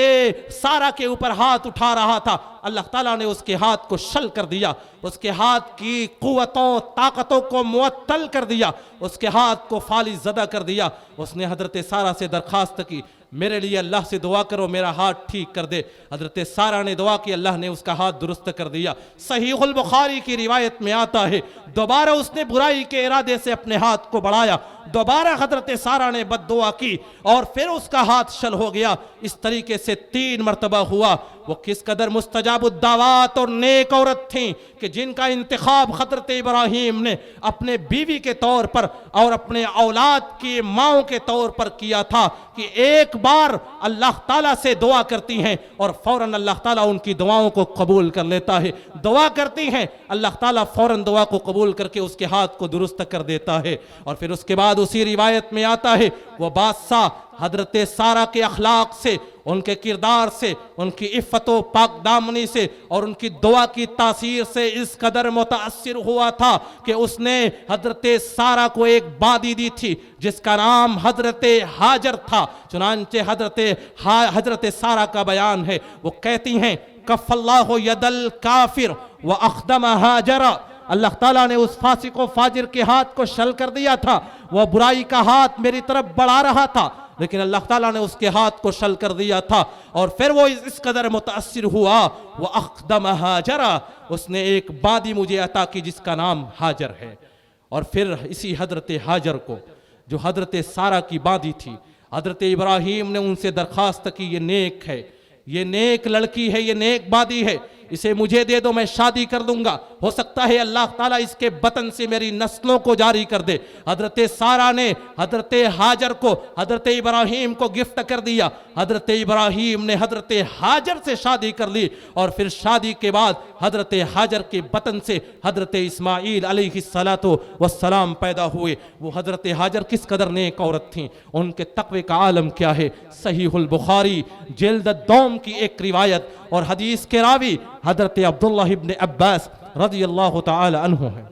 सारा के ऊपर हाथ उठा रहा था, अल्लाह ताला ने उसके हाथ को शल कर दिया, उसके हाथ की कुव्वतों ताकतों को मुअत्तल कर दिया, उसके हाथ को फाली ज़दा कर दिया। उसने हजरत सारा से दरखास्त की, मेरे लिए अल्लाह से दुआ करो, मेरा हाथ ठीक कर दे। हजरत सारा ने दुआ की, अल्लाह ने उसका हाथ दुरुस्त कर दिया। सहीहुल बुखारी की रिवायत में आता है, दोबारा उसने बुराई के इरादे से अपने हाथ को बढ़ाया, दोबारा हजरत सारा ने बद्दुआ की और फिर उसका हाथ शल हो गया। इस तरीके से 3 मरतबा हुआ। वो किस कदर मुस्तजाबुद्दावात और नेक औरत थी कि जिनका इंतखाब हजरत इब्राहीम ने अपने बीवी के तौर पर और अपने औलाद की माओं के तौर पर किया था कि एक बार अल्लाह ताला से दुआ करती हैं और फौरन अल्लाह ताला उनकी दुआओं को कबूल कर लेता है। दुआ करती हैं, अल्लाह ताला फौरन दुआ को कबूल करके उसके हाथ को दुरुस्त कर देता है। और फिर उसके बाद उसी रिवायत में आता है, वह बादशाह हजरत सारा के अखलाक से, उनके किरदार से, उनकी इफ़्फ़त व पाकदामनी से और उनकी दुआ की तासीर से इस कदर मुतासिर हुआ था कि उसने हजरत सारा को एक बादी दी थी जिसका नाम हजरत हाजर था। चुनांचे हजरत सारा का बयान है, वो कहती हैं, कफ़ल्लाहु यदल काफिर व अख़दम हाजरा, अल्लाह ताला ने उस फासिक व फाजिर के हाथ को शल कर दिया था। वह बुराई का हाथ मेरी तरफ बढ़ा रहा था, लेकिन अल्लाह ताला ने उसके हाथ को शल कर दिया था। और फिर वो इस कदर मुतासिर हुआ, वह अख़दम हाजरा, उसने एक बादी मुझे अता की जिसका नाम हाजर है। और फिर इसी हजरत हाजर को, जो हजरत सारा की बादी थी, हजरत इब्राहीम ने उनसे दरख्वास्त की, ये नेक है, ये नेक लड़की है, ये नेक बादी है, इसे मुझे दे दो, मैं शादी कर दूंगा, हो सकता है अल्लाह ताला इसके बतन से मेरी नस्लों को जारी कर दे। हजरत सारा ने हजरत हाजर को हजरत इब्राहीम को गिफ्ट कर दिया। हजरत इब्राहीम ने हजरत हाजर से शादी कर ली और फिर शादी के बाद हजरत हाजर के बतन से हजरत इस्माईल अलैहिस्सलातु वस्सलाम पैदा हुए। वो हजरत हाजर किस कदर नेक औरत थीं, उनके तक़वे का आलम क्या है। सहीहुल बुखारी जिल्द दोम की एक रिवायत और हदीस के रावी हजरत अब्दुल्लाह इब्न अब्बास रज़ियल्लाहु ताला अन्हु हैं।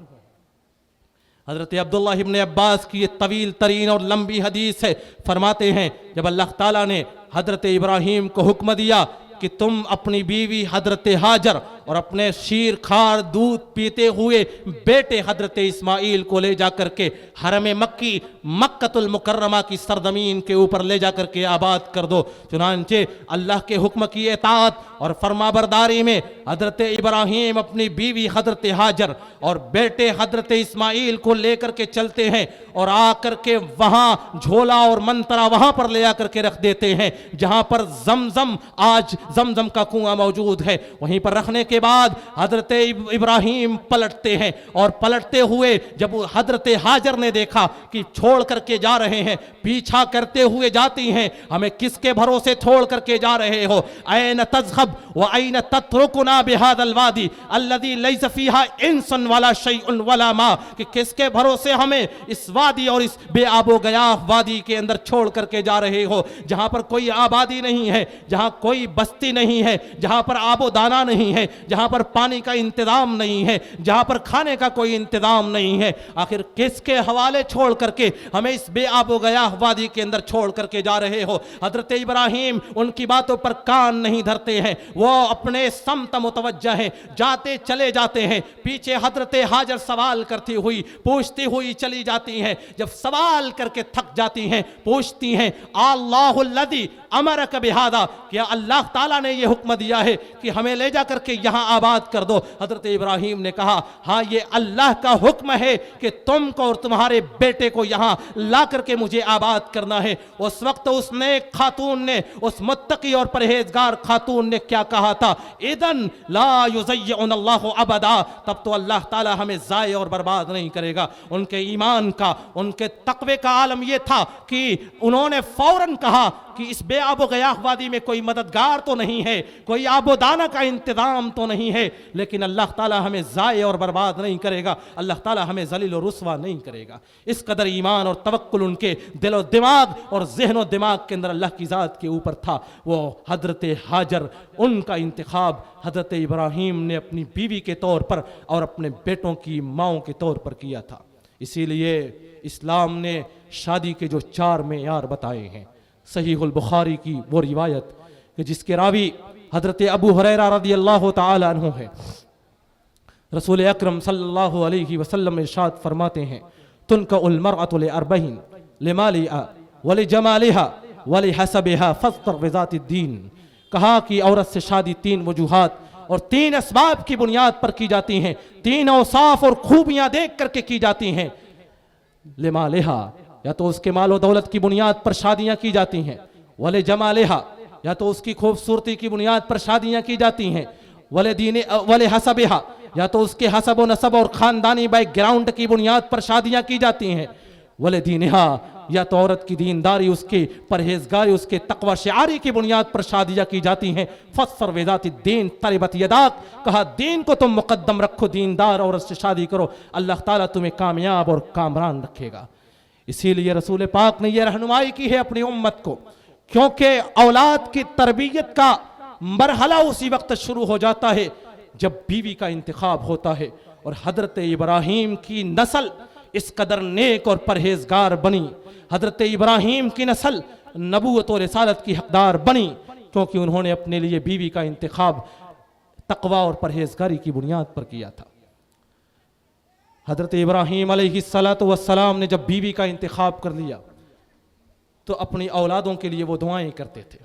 हज़रत अब्दुल्लाह इब्न अब्बास की ये तवील तरीन और लंबी हदीस है। फरमाते हैं जब अल्लाह ताला ने हज़रत इब्राहीम को हुक्म दिया कि तुम अपनी बीवी हज़रत हाजर और अपने शीर खार दूध पीते हुए बेटे हज़रत इस्माइल को ले जाकर के हरम मक्की मक्कतुल मुकर्रमा की सरजमीन के ऊपर ले जाकर के आबाद कर दो। चुनांचे अल्लाह के हुक्म की इताअत और फरमाबरदारी में हज़रत इब्राहीम अपनी बीवी हज़रत हाजर और बेटे हज़रत इस्माइल को लेकर के चलते हैं और आकर के वहाँ झोला और मंतरा वहाँ पर ले आकर के रख देते हैं जहाँ पर जमजम आज जमजम का कुआं मौजूद है। वहीं पर रखने के बाद हजरत इब्राहीम पलटते हैं और पलटते हुए जब हजरत हाजर ने देखा कि छोड़ करके जा रहे हैं, पीछा करते हुए जाती हैं, हमें किसके भरोसे छोड़ करके जा रहे हो, ऐन तज़हब व ऐन तत्रुकुना बिहादल वादी अल्लज़ी लैसा फीहा इंसन वला शैउन वला मा, कि किसके भरोसे हमें इस वादी और इस बेआबो गयाह वादी के अंदर छोड़ करके जा रहे हो, जहां पर कोई आबादी नहीं है, जहां कोई बस्ती नहीं है, जहां पर आबो दाना नहीं है, जहां पर पानी का इंतजाम नहीं है, जहां पर खाने का कोई इंतजाम नहीं है, आखिर किसके हवाले छोड़ करके हमें इस बेआबो गयाह वादी के अंदर छोड़ करके जा रहे हो। हजरत इब्राहीम उनकी बातों पर कान नहीं धरते हैं, वो अपने समत मुतवज्जा हैं, जाते चले जाते हैं। पीछे हजरत हाजर सवाल करती हुई पूछती हुई चली जाती हैं। जब सवाल करके थक जाती हैं पूछती हैं अल्लाहुल्लज़ी अमरक बिहादा, क्या अल्लाह ताला ने यह हुक्म दिया है कि हमें ले जा करके यहाँ आबाद कर दो। हजरत इब्राहीम ने कहा हाँ, ये अल्लाह का हुक्म है कि तुमको और तुम्हारे बेटे को यहाँ ला करके मुझे आबाद करना है। उस वक्त उस नेक खातून ने, उस मुत्तकी और परहेजगार खातून ने क्या कहा था, इदन ला युज़य्यिउनल्लाहु अबदा, तब तो अल्लाह ताला हमें ज़ाय और बर्बाद नहीं करेगा। उनके ईमान का, उनके तक़वे का आलम यह था कि उन्होंने फौरन कहा कि इस बेआबो गयाह वादी में कोई मददगार तो नहीं है, कोई आबोदाना का इंतजाम तो नहीं है, लेकिन अल्लाह ताला हमें ज़ाय और बर्बाद नहीं करेगा, अल्लाह ताला हमें ज़लील और रुस्वा नहीं करेगा। इस कदर ईमान और तवक्कुल उनके दिलो दिमाग और ज़हनो दिमाग के अंदर अल्लाह की ज़ात के ऊपर था। वो हज़रत हाजर, उनका इंतखाब हज़रत इब्राहीम ने अपनी बीवी के तौर पर और अपने बेटों की माओं के तौर पर किया था। इसीलिए इस्लाम ने शादी के जो 4 मेयार बताए हैं, सहीहुल बुखारी की वो रिवायत कि जिसके रावी हजरत अबू हुरैरा रज़ियल्लाहु ताला अन्हु है, रसूल अकरम सल्लल्लाहु अलैहि वसल्लम इरशाद फरमाते हैं तुनकहुल मरअतु लिअरबईन लिमालिहा व लिजमालिहा व लिहसबिहा फस्तर बिज़ातिद्दीन। कहा कि औरत से शादी 3 वजूहात और 3 असबाब की बुनियाद पर की जाती हैं, 3 औसाफ और खूबियां देख करके की जाती हैं। लिमालिहा, या तो उसके माल और दौलत की बुनियाद पर शादियां की जाती हैं, वले जमालिहा, या तो उसकी खूबसूरती की बुनियाद पर शादियां की जाती हैं, वले दीन वले हसबिहा, या तो उसके हसब व नसब और खानदानी बैकग्राउंड की बुनियाद पर शादियां की जाती हैं, वले दीनहा, या तो औरत की दीनदारी, उसकी परहेजगारी, उसके तकवा शिआरी की बुनियाद पर शादियां की जाती हैं। फस्फर वेदाती दीन तरिबत यदाक, कहा दीन को तुम मुकद्दम रखो, दीनदार औरत से शादी करो, अल्लाह ताला तुम्हें कामयाब और कामरान रखेगा। इसीलिए रसूल पाक ने यह रहनुमाई की है अपनी उम्मत को, क्योंकि औलाद की तरबियत का मरहला उसी वक्त शुरू हो जाता है जब बीवी का इंतखाब होता है। और हजरत इब्राहीम की नस्ल इस कदर नेक और परहेजगार बनी, हजरत इब्राहीम की नस्ल नबूवत और रिसालत की हकदार बनी, क्योंकि उन्होंने अपने लिए बीवी का इंतखाब तकवा और परहेजगारी की बुनियाद पर किया था। हजरत इब्राहीम अलैहिस्सलातु वस्सलाम ने जब बीवी का इंतखाब कर लिया तो अपनी औलादों के लिए वो दुआएं करते थे।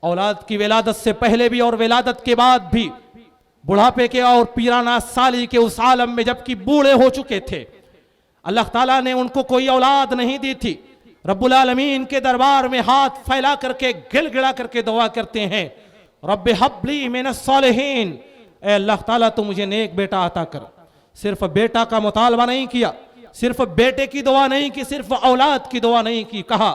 औलाद की विलादत से पहले भी और विलादत के बाद भी, बुढ़ापे के और पीराना साली के उस आलम में जबकि बूढ़े हो चुके थे, अल्लाह ताला ने उनको कोई औलाद नहीं दी थी, रब्बुल आलमीन के दरबार में हाथ फैला करके गिड़गिड़ा करके दुआ करते हैं, रब्बि हब्ली मिनस सालिहीन, ए अल्लाह ताला तू मुझे नेक बेटा अता कर। सिर्फ बेटा का मुतालबा नहीं किया, सिर्फ बेटे की दुआ नहीं की, सिर्फ औलाद की दुआ नहीं की, कहा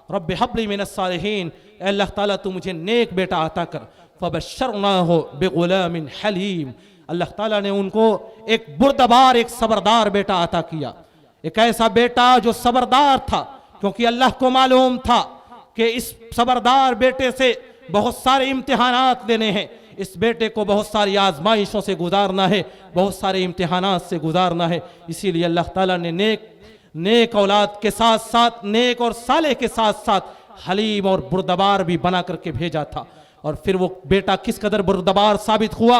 रब्बि हब्ली मिनस सालिहीन, ए अल्लाह ताला तू मुझे नेक बेटा अता कर। फबश्शरनाहु बिगुलामिन हलीम, अल्लाह ताला ने उनको एक बुर्दबार, एक सबरदार बेटा अता किया, एक ऐसा बेटा जो सबरदार था, क्योंकि अल्लाह को मालूम था कि इस सबरदार बेटे से बहुत सारे इम्तिहानात लेने हैं, इस बेटे को बहुत सारी आजमाइशों से गुजारना है, बहुत सारे इम्तिहानात से गुजारना है। इसीलिए अल्लाह ताला ने नेक औलाद के साथ साथ, नेक और साले के साथ साथ हलीम और बुरदबार भी बना करके भेजा था। और फिर वो बेटा किस कदर बुरदबार साबित हुआ,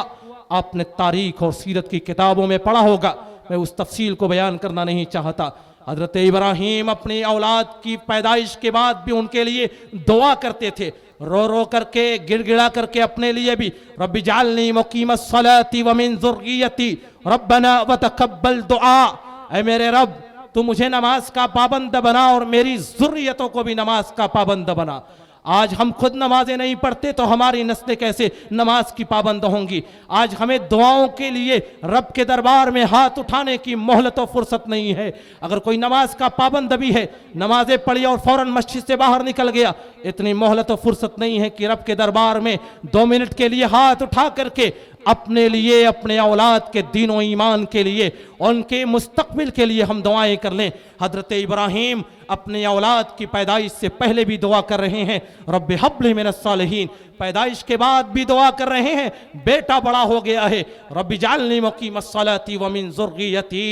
आपने तारीख और सीरत की किताबों में पढ़ा होगा, मैं उस तफसील को बयान करना नहीं चाहता। हजरत इब्राहीम अपनी औलाद की पैदाइश के बाद भी उनके लिए दुआ करते थे, रो रो करके, गिड़गिड़ा करके अपने लिए भी, रब्बी जालनी मुकीमस्सलाती व मिन ज़ुर्रियती रब्बना व तक़ब्बल दुआ, ऐ मेरे रब तू मुझे नमाज का पाबंद बना और मेरी ज़ुर्रियतों को भी नमाज का पाबंद बना। आज हम खुद नमाजें नहीं पढ़ते तो हमारी नस्लें कैसे नमाज की पाबंद होंगी। आज हमें दुआओं के लिए रब के दरबार में हाथ उठाने की मोहलत और फुर्सत नहीं है। अगर कोई नमाज का पाबंद भी है, नमाजें पढ़ी और फौरन मस्जिद से बाहर निकल गया, इतनी मोहलत और फुर्सत नहीं है कि रब के दरबार में 2 मिनट के लिए हाथ उठा करके अपने लिए, अपने औलाद के दीन और ईमान के लिए, उनके मुस्तकबिल के लिए हम दुआएं कर लें। हजरत इब्राहीम अपने औलाद की पैदाइश से पहले भी दुआ कर रहे हैं, रब्बि हब्ली मिनस सालिहीन। पैदाइश के बाद भी दुआ कर रहे हैं, बेटा बड़ा हो गया है, रब्बि जालनी मुकीमस्सलाती व मिन ज़ुर्रियती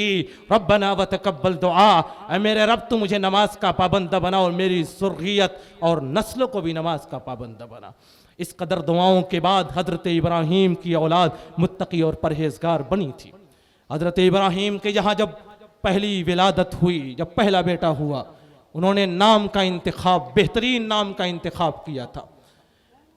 रब्बना व तक़ब्बल दुआ, ऐ मेरे रब तू मुझे नमाज का पाबंद बना और मेरी ज़ुर्रियत और नस्लों को भी नमाज का पाबंद बना। इस कदर दुआओं के बाद हजरत इब्राहीम की औलाद मुत्तकी और परहेजगार बनी थी। हजरत इब्राहीम के यहाँ जब पहली विलादत हुई, जब पहला बेटा हुआ, उन्होंने नाम का इंतखाब, बेहतरीन नाम का इंतखाब किया था।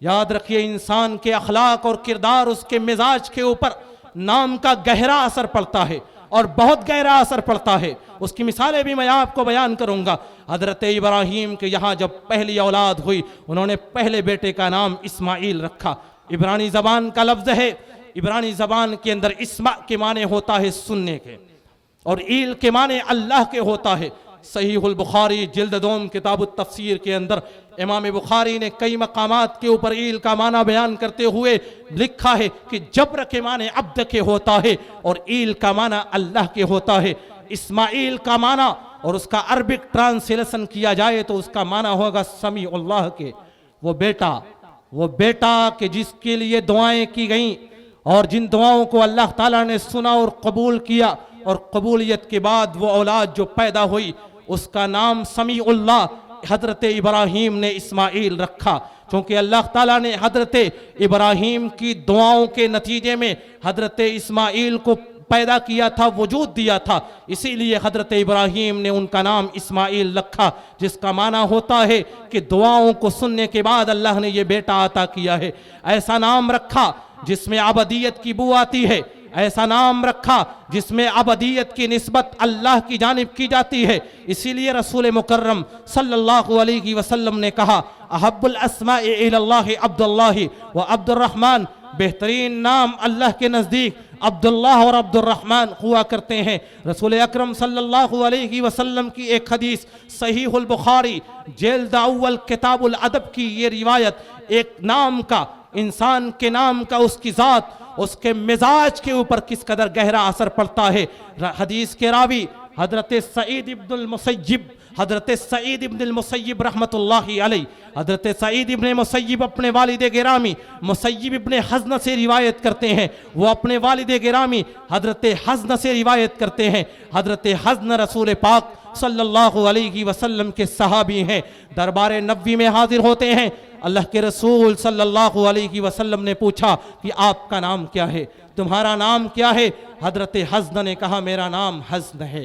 याद रखिए, इंसान के अखलाक और किरदार, उसके मिजाज के ऊपर नाम का गहरा असर पड़ता है और बहुत गहरा असर पड़ता है। उसकी मिसालें भी मैं आपको बयान करूंगा। हजरत इब्राहीम के यहाँ जब पहली औलाद हुई, उन्होंने पहले बेटे का नाम इस्माइल रखा। इब्रानी ज़बान का लफ्ज़ है, इब्रानी ज़बान के अंदर इस्मा के माने होता है सुनने के, और ईल के माने अल्लाह के होता है। सहीहुल बुखारी जिल्द 2 किताब तफसीर के अंदर इमाम बुखारी ने कई मकामात के ऊपर ईल का माना बयान करते हुए लिखा है कि जब्र के माने अब्द के होता है और ईल का माना अल्लाह के होता है। इस्माइल का माना और उसका अरबिक ट्रांसलेशन किया जाए तो उसका माना होगा समी अल्लाह के, वो बेटा के जिसके लिए दुआएं की गईं और जिन दुआओं को अल्लाह ताला ने सुना और कबूल किया, और कबूलियत के बाद वो औलाद जो पैदा हुई उसका नाम समीउल्लाह हजरत इब्राहीम ने इस्माइल रखा, क्योंकि अल्लाह ताला ने हजरत इब्राहीम की दुआओं के नतीजे में हजरत इस्माइल को पैदा किया था, वजूद दिया था। इसीलिए हजरत इब्राहीम ने उनका नाम इस्माइल रखा, जिसका माना होता है कि दुआओं को सुनने के बाद अल्लाह ने ये बेटा अता किया है। ऐसा नाम रखा जिसमें अबदियत की बू आती है, ऐसा नाम रखा जिसमें अबदियत की निस्बत अल्लाह की जानिब की जाती है। इसीलिए रसूल मुकर्रम सल्लल्लाहु अलैहि वसल्लम ने कहा, अहब्बुल अस्माए इलल्लाहि अब्दुल्लाह व अब्दुर्रहमान, बेहतरीन नाम अल्लाह के नज़दीक अब्दुल्लाह और अब्दुर्रहमान हुआ करते हैं। रसूल अकरम सल्लल्लाहु अलैहि वसल्लम की एक हदीस सहीहुल बुखारी जिल्द अव्वल किताबुल अदब की ये रिवायत, एक नाम का, इंसान के नाम का उसकी ज़ात, उसके मिजाज के ऊपर किस कदर गहरा असर पड़ता है। हदीस के रावी हजरत सईद इब्नुल मुसय्यिब, हजरत सईद इब्नुल मुसय्यिब रहमतुल्लाहि अलैह, हजरत सईद इब्न मुसय्यिब अपने वालिद गिरामी मुसय्यिब इब्न हज़न से रिवायत करते हैं। वो अपने वालिद गिरामी हजरत हज़न से रिवायत करते हैं। हजरत हज़न रसूल पाक सल्लल्लाहु अलैहि वसल्लम के सहाबी हैं। दरबार नबवी में हाजिर होते हैं। अल्लाह के रसूल सल्लल्लाहु अलैहि वसल्लम ने पूछा कि आपका नाम क्या है, तुम्हारा नाम क्या है? हजरत हज़न ने कहा, मेरा नाम हज़न है।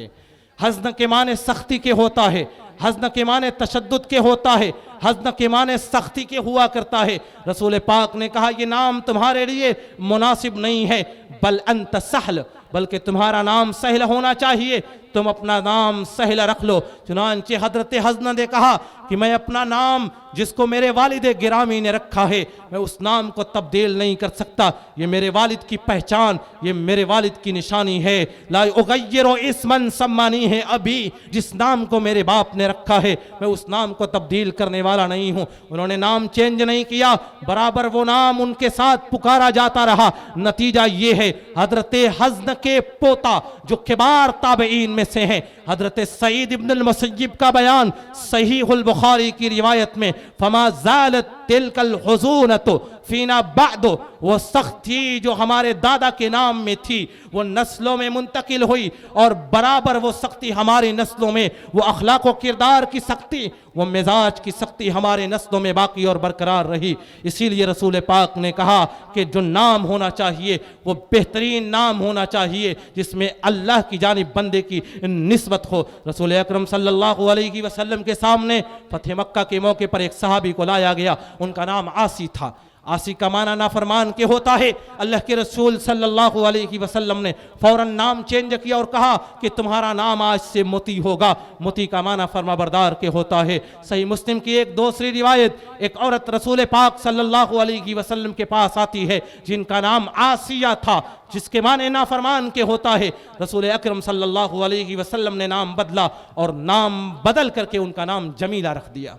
हज़न के माने सख्ती के होता है, हज़न के माने तशद्दुद के होता है, हज़न के माने सख्ती के हुआ करता है। रसूल पाक ने कहा, ये नाम तुम्हारे लिए मुनासिब नहीं है, बल अंत सहल, बल्कि तुम्हारा नाम सहल होना चाहिए, तुम अपना नाम सहल रख लो। चुनांचे हजरत हज़न ने कहा कि मैं अपना नाम जिसको मेरे वालिद गिरामी ने रखा है, मैं उस नाम को तब्दील नहीं कर सकता। ये मेरे वालिद की पहचान, ये मेरे वालिद की निशानी है। ला उगय्यिरु इस्मन सम्मानी है अभी, जिस नाम को मेरे बाप ने रखा है मैं उस नाम को तब्दील करने वाला नहीं हूँ। उन्होंने नाम चेंज नहीं किया, बराबर वो नाम उनके साथ पुकारा जाता रहा। नतीजा ये है, हजरत हज़न के पोता जो किबार ताबईन में से हैं, हजरत सईद इब्नुल मुसय्यिब का बयान सहीहुल बुखारी की रिवायत में, फमा ज़ालत तिलकल हुजूनतो फीना बादो, वो सख्ती जो हमारे दादा के नाम में थी वो नस्लों में मुंतकिल हुई, और बराबर वो सख्ती हमारी नस्लों में, वो अखलाक व किरदार की सख्ती, वो मिजाज की सख्ती हमारे नस्लों में बाकी और बरकरार रही। इसीलिए रसूल पाक ने कहा कि जो नाम होना चाहिए वो बेहतरीन नाम होना चाहिए जिसमें अल्लाह की जानिब बंदे की निस्बत हो। रसूल अकरम सल्लल्लाहु अलैहि वसल्लम के सामने फतह मक्का के मौके पर एक सहाबी को लाया गया, उनका नाम आसी था। आसी का माना नाफरमान के होता है। अल्लाह के रसूल सल्लल्लाहु अलैहि वसल्लम ने फौरन नाम चेंज किया और कहा कि तुम्हारा नाम आज से मोती होगा। मोती का माना फरमाबरदार के होता है। सही मुस्लिम की एक दूसरी रिवायत, एक औरत रसूल पाक सल्लल्लाहु अलैहि वसल्लम के पास आती है जिनका नाम आसिया था, जिसके माने नाफरमान के होता है। रसूल अकरम सल्लल्लाहु अलैहि वसल्लम ने नाम बदला और नाम बदल करके उनका नाम जमीला रख दिया।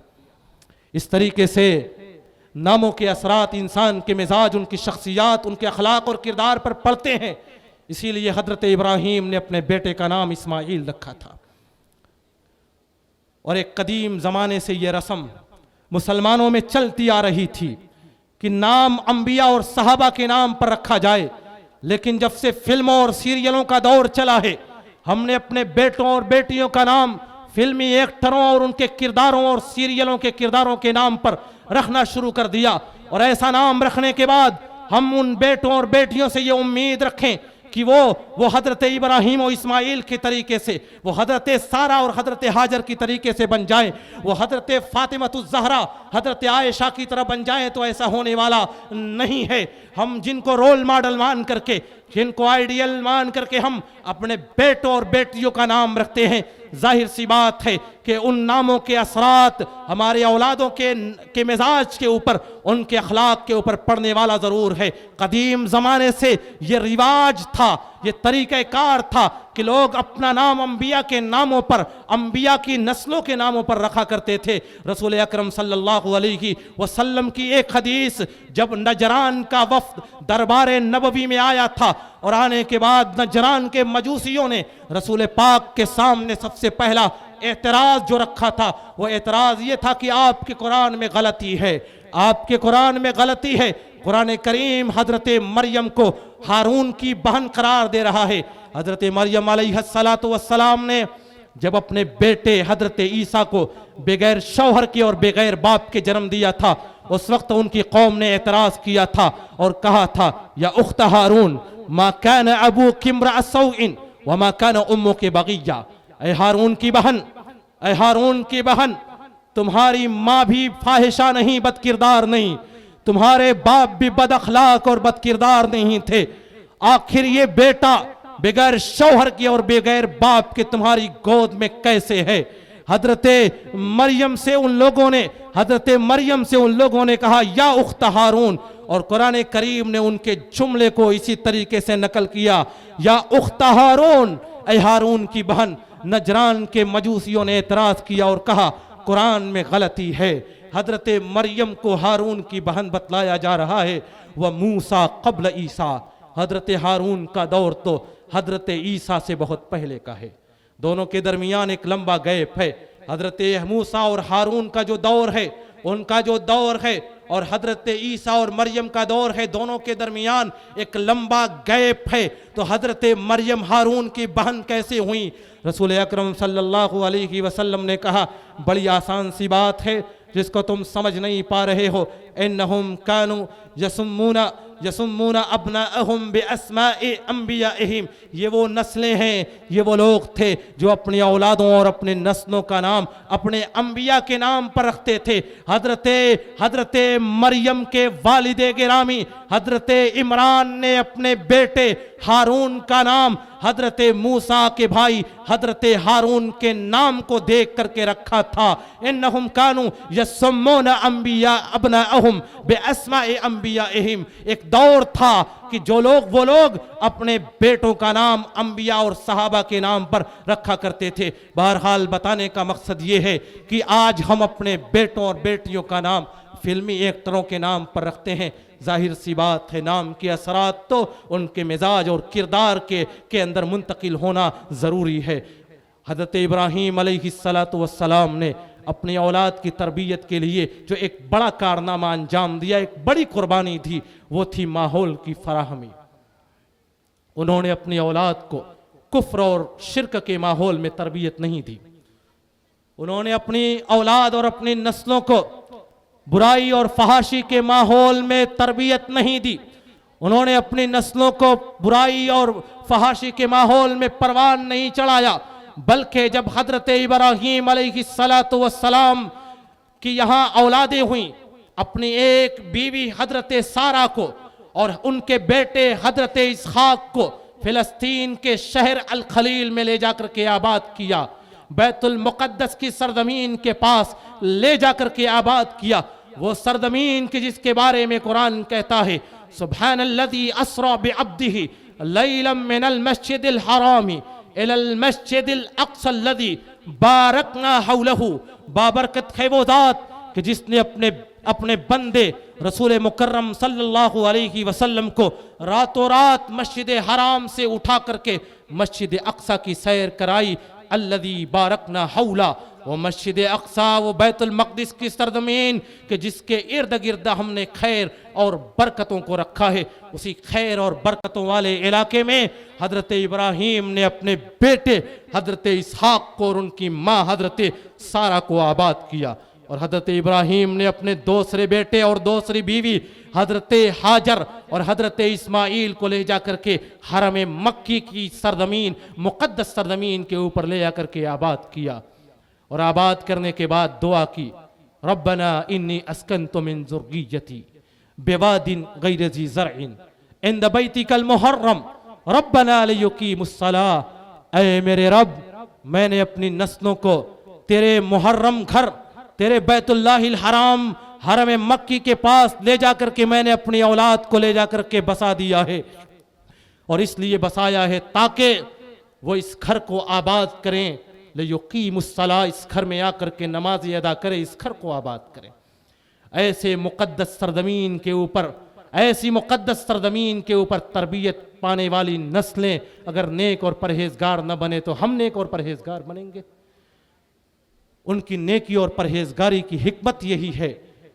इस तरीके से नामों के असरात इंसान के मिजाज, उनकी शख्सियात, उनके अखलाक और किरदार पर पड़ते हैं। इसीलिए हजरत इब्राहीम ने अपने बेटे का नाम इस्माइल रखा था। और एक कदीम ज़माने से यह रस्म मुसलमानों में चलती आ रही थी कि नाम अंबिया और सहाबा के नाम पर रखा जाए, लेकिन जब से फिल्मों और सीरियलों का दौर चला है हमने अपने बेटों और बेटियों का नाम फिल्मी एक्टरों और उनके किरदारों और सीरियलों के किरदारों के नाम पर रखना शुरू कर दिया। और ऐसा नाम रखने के बाद हम उन बेटों और बेटियों से ये उम्मीद रखें कि वो हजरत इब्राहीम और इस्माइल के तरीके से, वो हजरत सारा और हजरत हाजर की तरीके से बन जाएं, वो हजरत फातिमतुज़ ज़हरा, हजरत आयशा की तरह बन जाएं, तो ऐसा होने वाला नहीं है। हम जिनको रोल मॉडल मान करके, जिनको आइडियल मान करके हम अपने बेटों और बेटियों का नाम रखते हैं, जाहिर सी बात है कि उन नामों के असरात हमारे औलादों के मिजाज के ऊपर, उनके अखलाक के ऊपर पड़ने वाला ज़रूर है। कदीम ज़माने से ये रिवाज था, ये तरीक़ाकार था कि लोग अपना नाम अंबिया के नामों पर, अंबिया की नस्लों के नामों पर रखा करते थे। रसूल अकरम सल्लल्लाहु अलैहि वसल्लम की एक हदीस, जब नजरान का वफ्द दरबार नबवी में आया था और आने के बाद नजरान के मजूसियों ने रसूल पाक के सामने सबसे पहला एतराज जो रखा था, वो एतराज ये था कि आपके कुरान में गलती है, आपके कुरान में गलती है। कुरान करीम हजरत मरियम को हारून की बहन करार दे रहा है। हजरत मरियम अलैहिस्सलातु वस्सलाम ने जब अपने बेटे हजरत ईसा को बगैर शौहर के और बगैर बाप के जन्म दिया था, उस वक्त उनकी कौम ने एतराज किया था और कहा था, या उख्त हारून मा कान अबूकी इम्रा सौइन व मा कान उम्मुकी बगिया। ऐ हारून की बहन, ऐ हारून की बहन, तुम्हारी माँ भी फाहिशा नहीं, बदकिरदार नहीं, तुम्हारे बाप भी बद अखलाक और बदकिरदार नहीं थे। आखिर ये बेटा बगैर शौहर के और बगैर बाप के तुम्हारी गोद में कैसे है? हजरत मरियम से उन लोगों ने कहा, या उख्त हारून, और कुरान करीम ने उनके जुमले को इसी तरीके से नकल किया, या उख्त हारून, ऐ हारून की बहन। नजरान के मजूसियों ने एतराज किया और कहा, कुरान में गलती है, हजरत मरियम को हारून की बहन बतलाया जा रहा है। वह मूसा कब्ल ईसा, हजरत हारून का दौर तो हजरत ईसा से बहुत पहले का है। दोनों के दरमियान एक लंबा गैप है। हजरत मूसा और हारून का जो दौर है, उनका जो दौर है, और हजरत ईसा और मरियम का दौर है, दोनों के दरमियान एक लंबा गैप है। तो हजरत मरियम हारून की बहन कैसे हुई? रसूल अकरम सल्लल्लाहु अलैहि वसल्लम ने कहा, बड़ी आसान सी बात है जिसको तुम समझ नहीं पा रहे हो। इन्नहुम कानू यसुम्मूना अब्नाअहुम बिअस्माइ अंबियाइहिम, ये वो नस्लें हैं, ये वो लोग थे जो अपनी औलादों और अपने नस्लों का नाम अपने अंबिया के नाम पर रखते थे। हजरत मरियम के वालिदे गिरामी हजरत इमरान ने अपने बेटे हारून का नाम हजरत मूसा के भाई हजरत हारून के नाम को देख करके रखा था। इन्नहुम कानू यसुम्मूना अंबिया अब्नाअहुम बिअस्माइ अंबियाइहिम। एक दौर था कि वो लोग अपने बेटों का नाम अंबिया और सहाबा के नाम पर रखा करते थे। बहरहाल बताने का मकसद ये है कि आज हम अपने बेटों और बेटियों का नाम फिल्मी एक्टरों के नाम पर रखते हैं। जाहिर सी बात है, नाम के असरात तो उनके मिजाज और किरदार के अंदर मुंतकिल होना ज़रूरी है। हज़रत इब्राहीम अलैहिस्सलातु वस्सलाम ने अपनी औलाद की तरबियत के लिए जो एक बड़ा कारनामा अंजाम दिया, एक बड़ी कुर्बानी थी, वो थी माहौल की फराहमी। उन्होंने अपनी औलाद को कुफ्र और शिरक के माहौल में तरबियत नहीं दी। उन्होंने अपनी औलाद और अपनी नस्लों को बुराई और फहाशी के माहौल में तरबियत नहीं दी। उन्होंने अपनी नस्लों को बुराई और फहाशी के माहौल में परवान नहीं चढ़ाया, बल्कि जब हजरत इब्राहीम अलैहिस्सलातु वस्सलाम की यहाँ औलादें हुई, अपनी एक बीवी हजरत सारा को और उनके बेटे हजरत इसहाक को फिलिस्तीन के शहर अल खलील में ले जाकर के आबाद किया, बैतुल मुक़द्दस की सरजमीन के पास ले जाकर के आबाद किया। वो सरजमीन की जिसके बारे में कुरान कहता है, सुब्हानल्लज़ी अस्रा बिअब्दिही लैलम मिनल मस्जिदिल हरामी इलल मस्जिदिल अक़सल्लज़ी बारकना हौलहू। बाबरकत है वो ज़ात कि जिसने अपने बंदे रसूल मुकर्रम सल्लल्लाहु अलैहि वसल्लम को रातों रात मस्जिद हराम से उठा करके मस्जिद अक़सा की सैर कराई। अल्लज़ी बारकना हौला, वो मस्जिद अक़सा, वो बैतुल मक़दिस की सरज़मीन कि जिसके इर्द गिर्द हमने खैर और बरकतों को रखा है, उसी खैर और बरकतों वाले इलाके में हज़रत इब्राहीम ने अपने बेटे हज़रत इसहाक को और उनकी माँ हज़रत सारा को आबाद किया। और हज़रत इब्राहीम ने अपने दूसरे बेटे और दूसरी बीवी हज़रत हाजर और हज़रत इस्माइल को ले जाकर के हरम मक्की की सरजमीन, मुक़द्दस सरजमीन के ऊपर ले जाकर के आबाद किया। और आबाद करने के बाद दुआ की, रब्बना इन्नी अस्कन्तु मिन ज़ुर्रिय्यती बिवादिन गैरि ज़ी ज़र्इन इंद बैतिकल मुहर्रम रब्बना लियुकीमुस्सलाह। ऐ मेरे रब, मैंने अपनी नस्लों को तेरे मुहर्रम घर, तेरे बैतुल्लाहिल हराम हरम मक्की के पास ले जाकर के मैंने अपनी औलाद को ले जाकर के बसा दिया है। और इसलिए बसाया है ताकि वो इस घर को आबाद करें, लियुकीमुस्सलाह, इस घर में आकर के नमाज अदा करें, इस घर को आबाद करें। ऐसे मुक़द्दस सरजमीन के ऊपर, ऐसी मुक़द्दस सरजमीन के ऊपर तरबियत पाने वाली नस्लें अगर नेक और परहेजगार न बने तो हम नेक और परहेजगार बनेंगे। उनकी नेकी और परहेजगारी की हिकमत यही है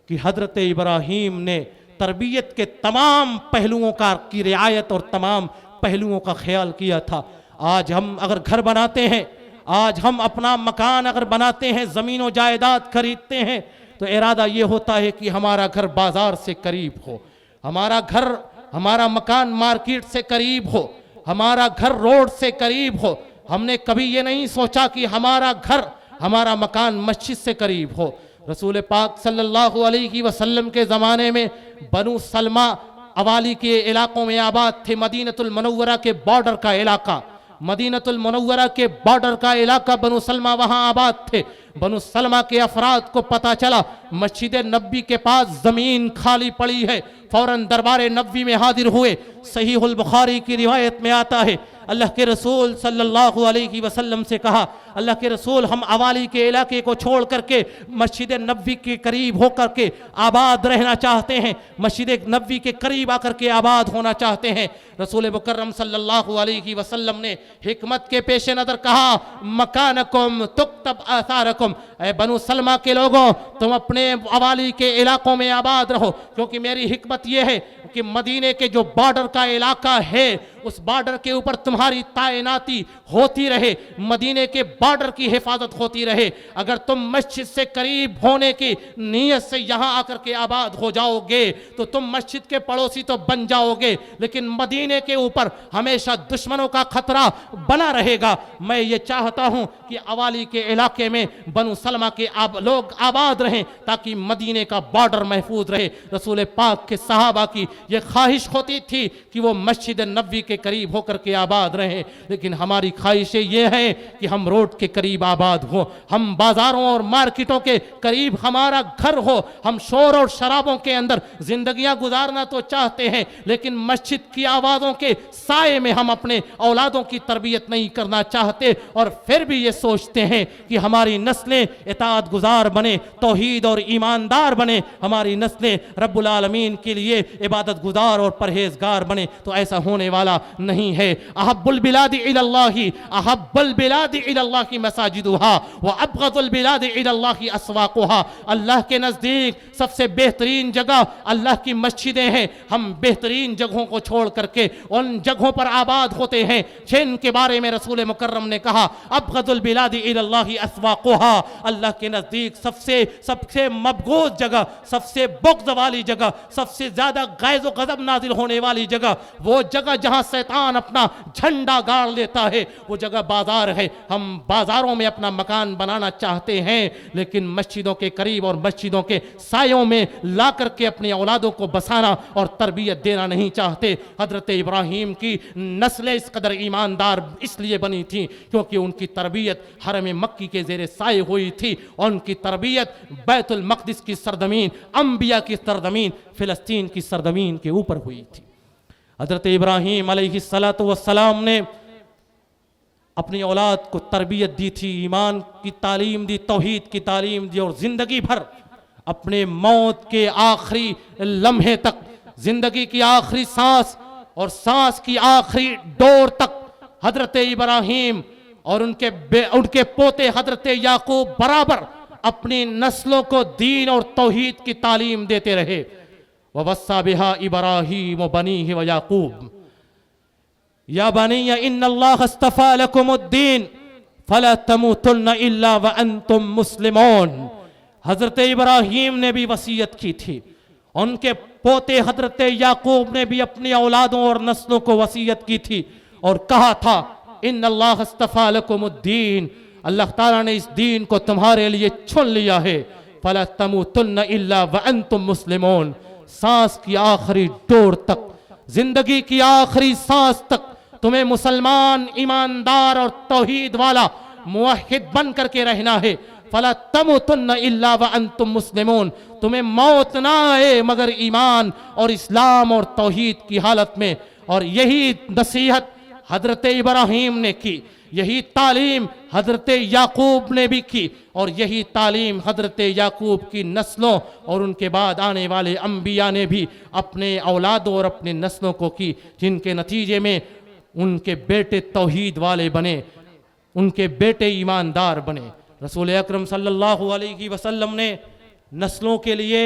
कि हज़रत इब्राहीम ने तरबियत के तमाम पहलुओं की रियायत और तमाम पहलुओं का ख्याल किया था। आज हम अगर घर बनाते हैं, आज हम अपना मकान अगर बनाते हैं, ज़मीन और जायदाद खरीदते हैं, तो इरादा ये होता है कि हमारा घर बाजार से करीब हो, हमारा घर, हमारा मकान मार्केट से करीब हो, हमारा घर रोड से करीब हो। हमने कभी ये नहीं सोचा कि हमारा घर, हमारा मकान मस्जिद से करीब हो। रसूल पाक सल्लल्लाहु अलैहि वसल्लम के ज़माने में बनु सलमा अवाली के इलाकों में आबाद थे। मदीनतुल मुनव्वरा के बॉर्डर का इलाका, मदीनतुल मुनव्वरा के बॉर्डर का इलाका बनु सलमा, वहाँ आबाद थे। बनु सलमा के अफराद को पता चला मस्जिद नबी के पास ज़मीन खाली पड़ी है, फ़ौरन दरबार नबी में हाजिर हुए। सहीहुल बुखारी की रिवायत में आता है, अल्लाह के रसूल सल्लल्लाहु अलैहि वसल्लम से कहा, अल्लाह के रसूल, हम अवाली के इलाके को छोड़ करके मस्जिद नबी के करीब होकर के आबाद रहना चाहते हैं, मस्जिद नबी के करीब आकर के आबाद होना चाहते हैं। रसूल मुकर्रम सल्लल्लाहु अलैहि वसल्लम ने हिकमत के पेश नज़र कहा, मकानकुम तुक्तब आसारकुम, ऐ बनु सलमा के लोगों, तुम अपने अवाली के इलाकों में आबाद रहो, क्योंकि मेरी हिकमत यह है कि मदीने के जो बॉर्डर का इलाका है, उस बॉर्डर के ऊपर तुम्हारी तैनाती होती रहे, मदीने के बॉर्डर की हिफाजत होती रहे। अगर तुम मस्जिद से करीब होने की नीयत से यहाँ आकर के आबाद हो जाओगे तो तुम मस्जिद के पड़ोसी तो बन जाओगे, लेकिन मदीने के ऊपर हमेशा दुश्मनों का खतरा बना रहेगा। मैं ये चाहता हूँ कि अवाली के इलाके में बनु सलमा के लोग आबाद रहें ताकि मदीने का बॉर्डर महफूज रहे। रसूल पाक के सहाबा की ये ख्वाहिश होती थी कि वो मस्जिद नबी के करीब होकर के आबाद रहें, लेकिन हमारी ख्वाहिशें ये हैं कि हम रोड के करीब आबाद हो, हम बाजारों और मार्केटों के करीब हमारा घर हो। हम शोर और शराबों के अंदर जिंदगियां गुजारना तो चाहते हैं, लेकिन मस्जिद की आवाज़ों के साए में हम अपने औलादों की तरबियत नहीं करना चाहते, और फिर भी ये सोचते हैं कि हमारी नस्लें इताअत गुजार बने, तौहीद और ईमानदार बने, हमारी नस्लें रब्बुल आलमीन के लिए इबादत गुजार और परहेजगार बने। तो ऐसा होने वाला नहीं है। अहब्बुल बिलादि इलल्लाहि, अहब्बुल बिलादि इलल्लाहि इनदल्लाहि मसाजिदुहा व अबगदुल बिलादि इलल्लाहि अस्वाकुहा। अल्लाह के नज़दीक सबसे बेहतरीन जगह अल्लाह की मस्जिदें हैं। हम बेहतरीन जगहों को छोड़ करके उन जगहों पर आबाद होते हैं जिनके बारे में रसूल मुकर्रम ने कहा अबगदुल बिलादि इलल्लाहि अस्वाकुहा। अल्लाह के नज़दीक सबसे मबगूज़ जगह, सबसे बुग़्ज़ वाली जगह, सबसे ज़्यादा गैज़ व गज़ब नाजिल होने वाली जगह, वो जगह जहाँ शैतान अपना झंडा गाड़ लेता है, वो जगह बाजार है। हम बाजारों में अपना मकान बनाना चाहते हैं, लेकिन मस्जिदों के करीब और मस्जिदों के सायों में ला करके अपनी औलादों को बसाना और तरबियत देना नहीं चाहते। हज़रत इब्राहीम की नस्लें इस कदर ईमानदार इसलिए बनी थी क्योंकि उनकी तरबियत हरम मक्की के ज़ेरे साए हुई थी। उनकी तरबियत बैतुल मक़दिस की सरजमीन, अंबिया की सरजमीन, फ़िलिस्तीन की सरजमीन के ऊपर हुई थी। हज़रत इब्राहीम अलैहिस्सलातु वस्सलाम ने अपनी औलाद को तरबियत दी थी, ईमान की तालीम दी, तौहीद की तालीम दी, और ज़िंदगी भर अपने मौत के आखिरी लम्हे तक, ज़िंदगी की आखिरी सांस और सांस की आखिरी डोर तक हज़रत इब्राहीम और उनके पोते हज़रत याकूब बराबर अपनी नस्लों को दीन और तौहीद की तालीम देते रहे। ववस्सा बिहा इब्राहीम बनीहि व याकूब या बनिया इन्नल्लाह अस्तफ़ा लकुमुद्दीन फला तमूतुन्ना इल्ला व अंतुम मुस्लिमून। हज़रत इब्राहीम ने भी वसीयत की थी, उनके पोते हज़रत याकूब ने भी अपनी औलादों और नस्लों को वसीयत की थी और कहा था इन्नल्लाह अस्तफ़ा लकुमुद्दीन, अल्लाह ताला ने इस दीन को तुम्हारे लिए चुन लिया है। फला तमूतुन्ना इल्ला व अंतुम मुस्लिमून। सांस की आखिरी डोर तक, जिंदगी की आखिरी सांस तक तुम्हें मुसलमान, ईमानदार और तौहीद वाला मुवहिद बन करके रहना है। फला तमूतुन्ना इल्ला व अंतुम मुस्लिमून। तुम्हें मौत ना आए मगर ईमान और इस्लाम और तौहीद की हालत में। और यही नसीहत हज़रत इब्राहीम ने की, यही तालीम हज़रत याकूब ने भी की, और यही तालीम हज़रत याकूब की नस्लों और उनके बाद आने वाले अंबिया ने भी अपने औलादों और अपने नस्लों को की, जिनके नतीजे में उनके बेटे तौहीद वाले बने, उनके बेटे ईमानदार बने। रसूल अकरम सल्लल्लाहु अलैहि वसल्लम ने नस्लों के लिए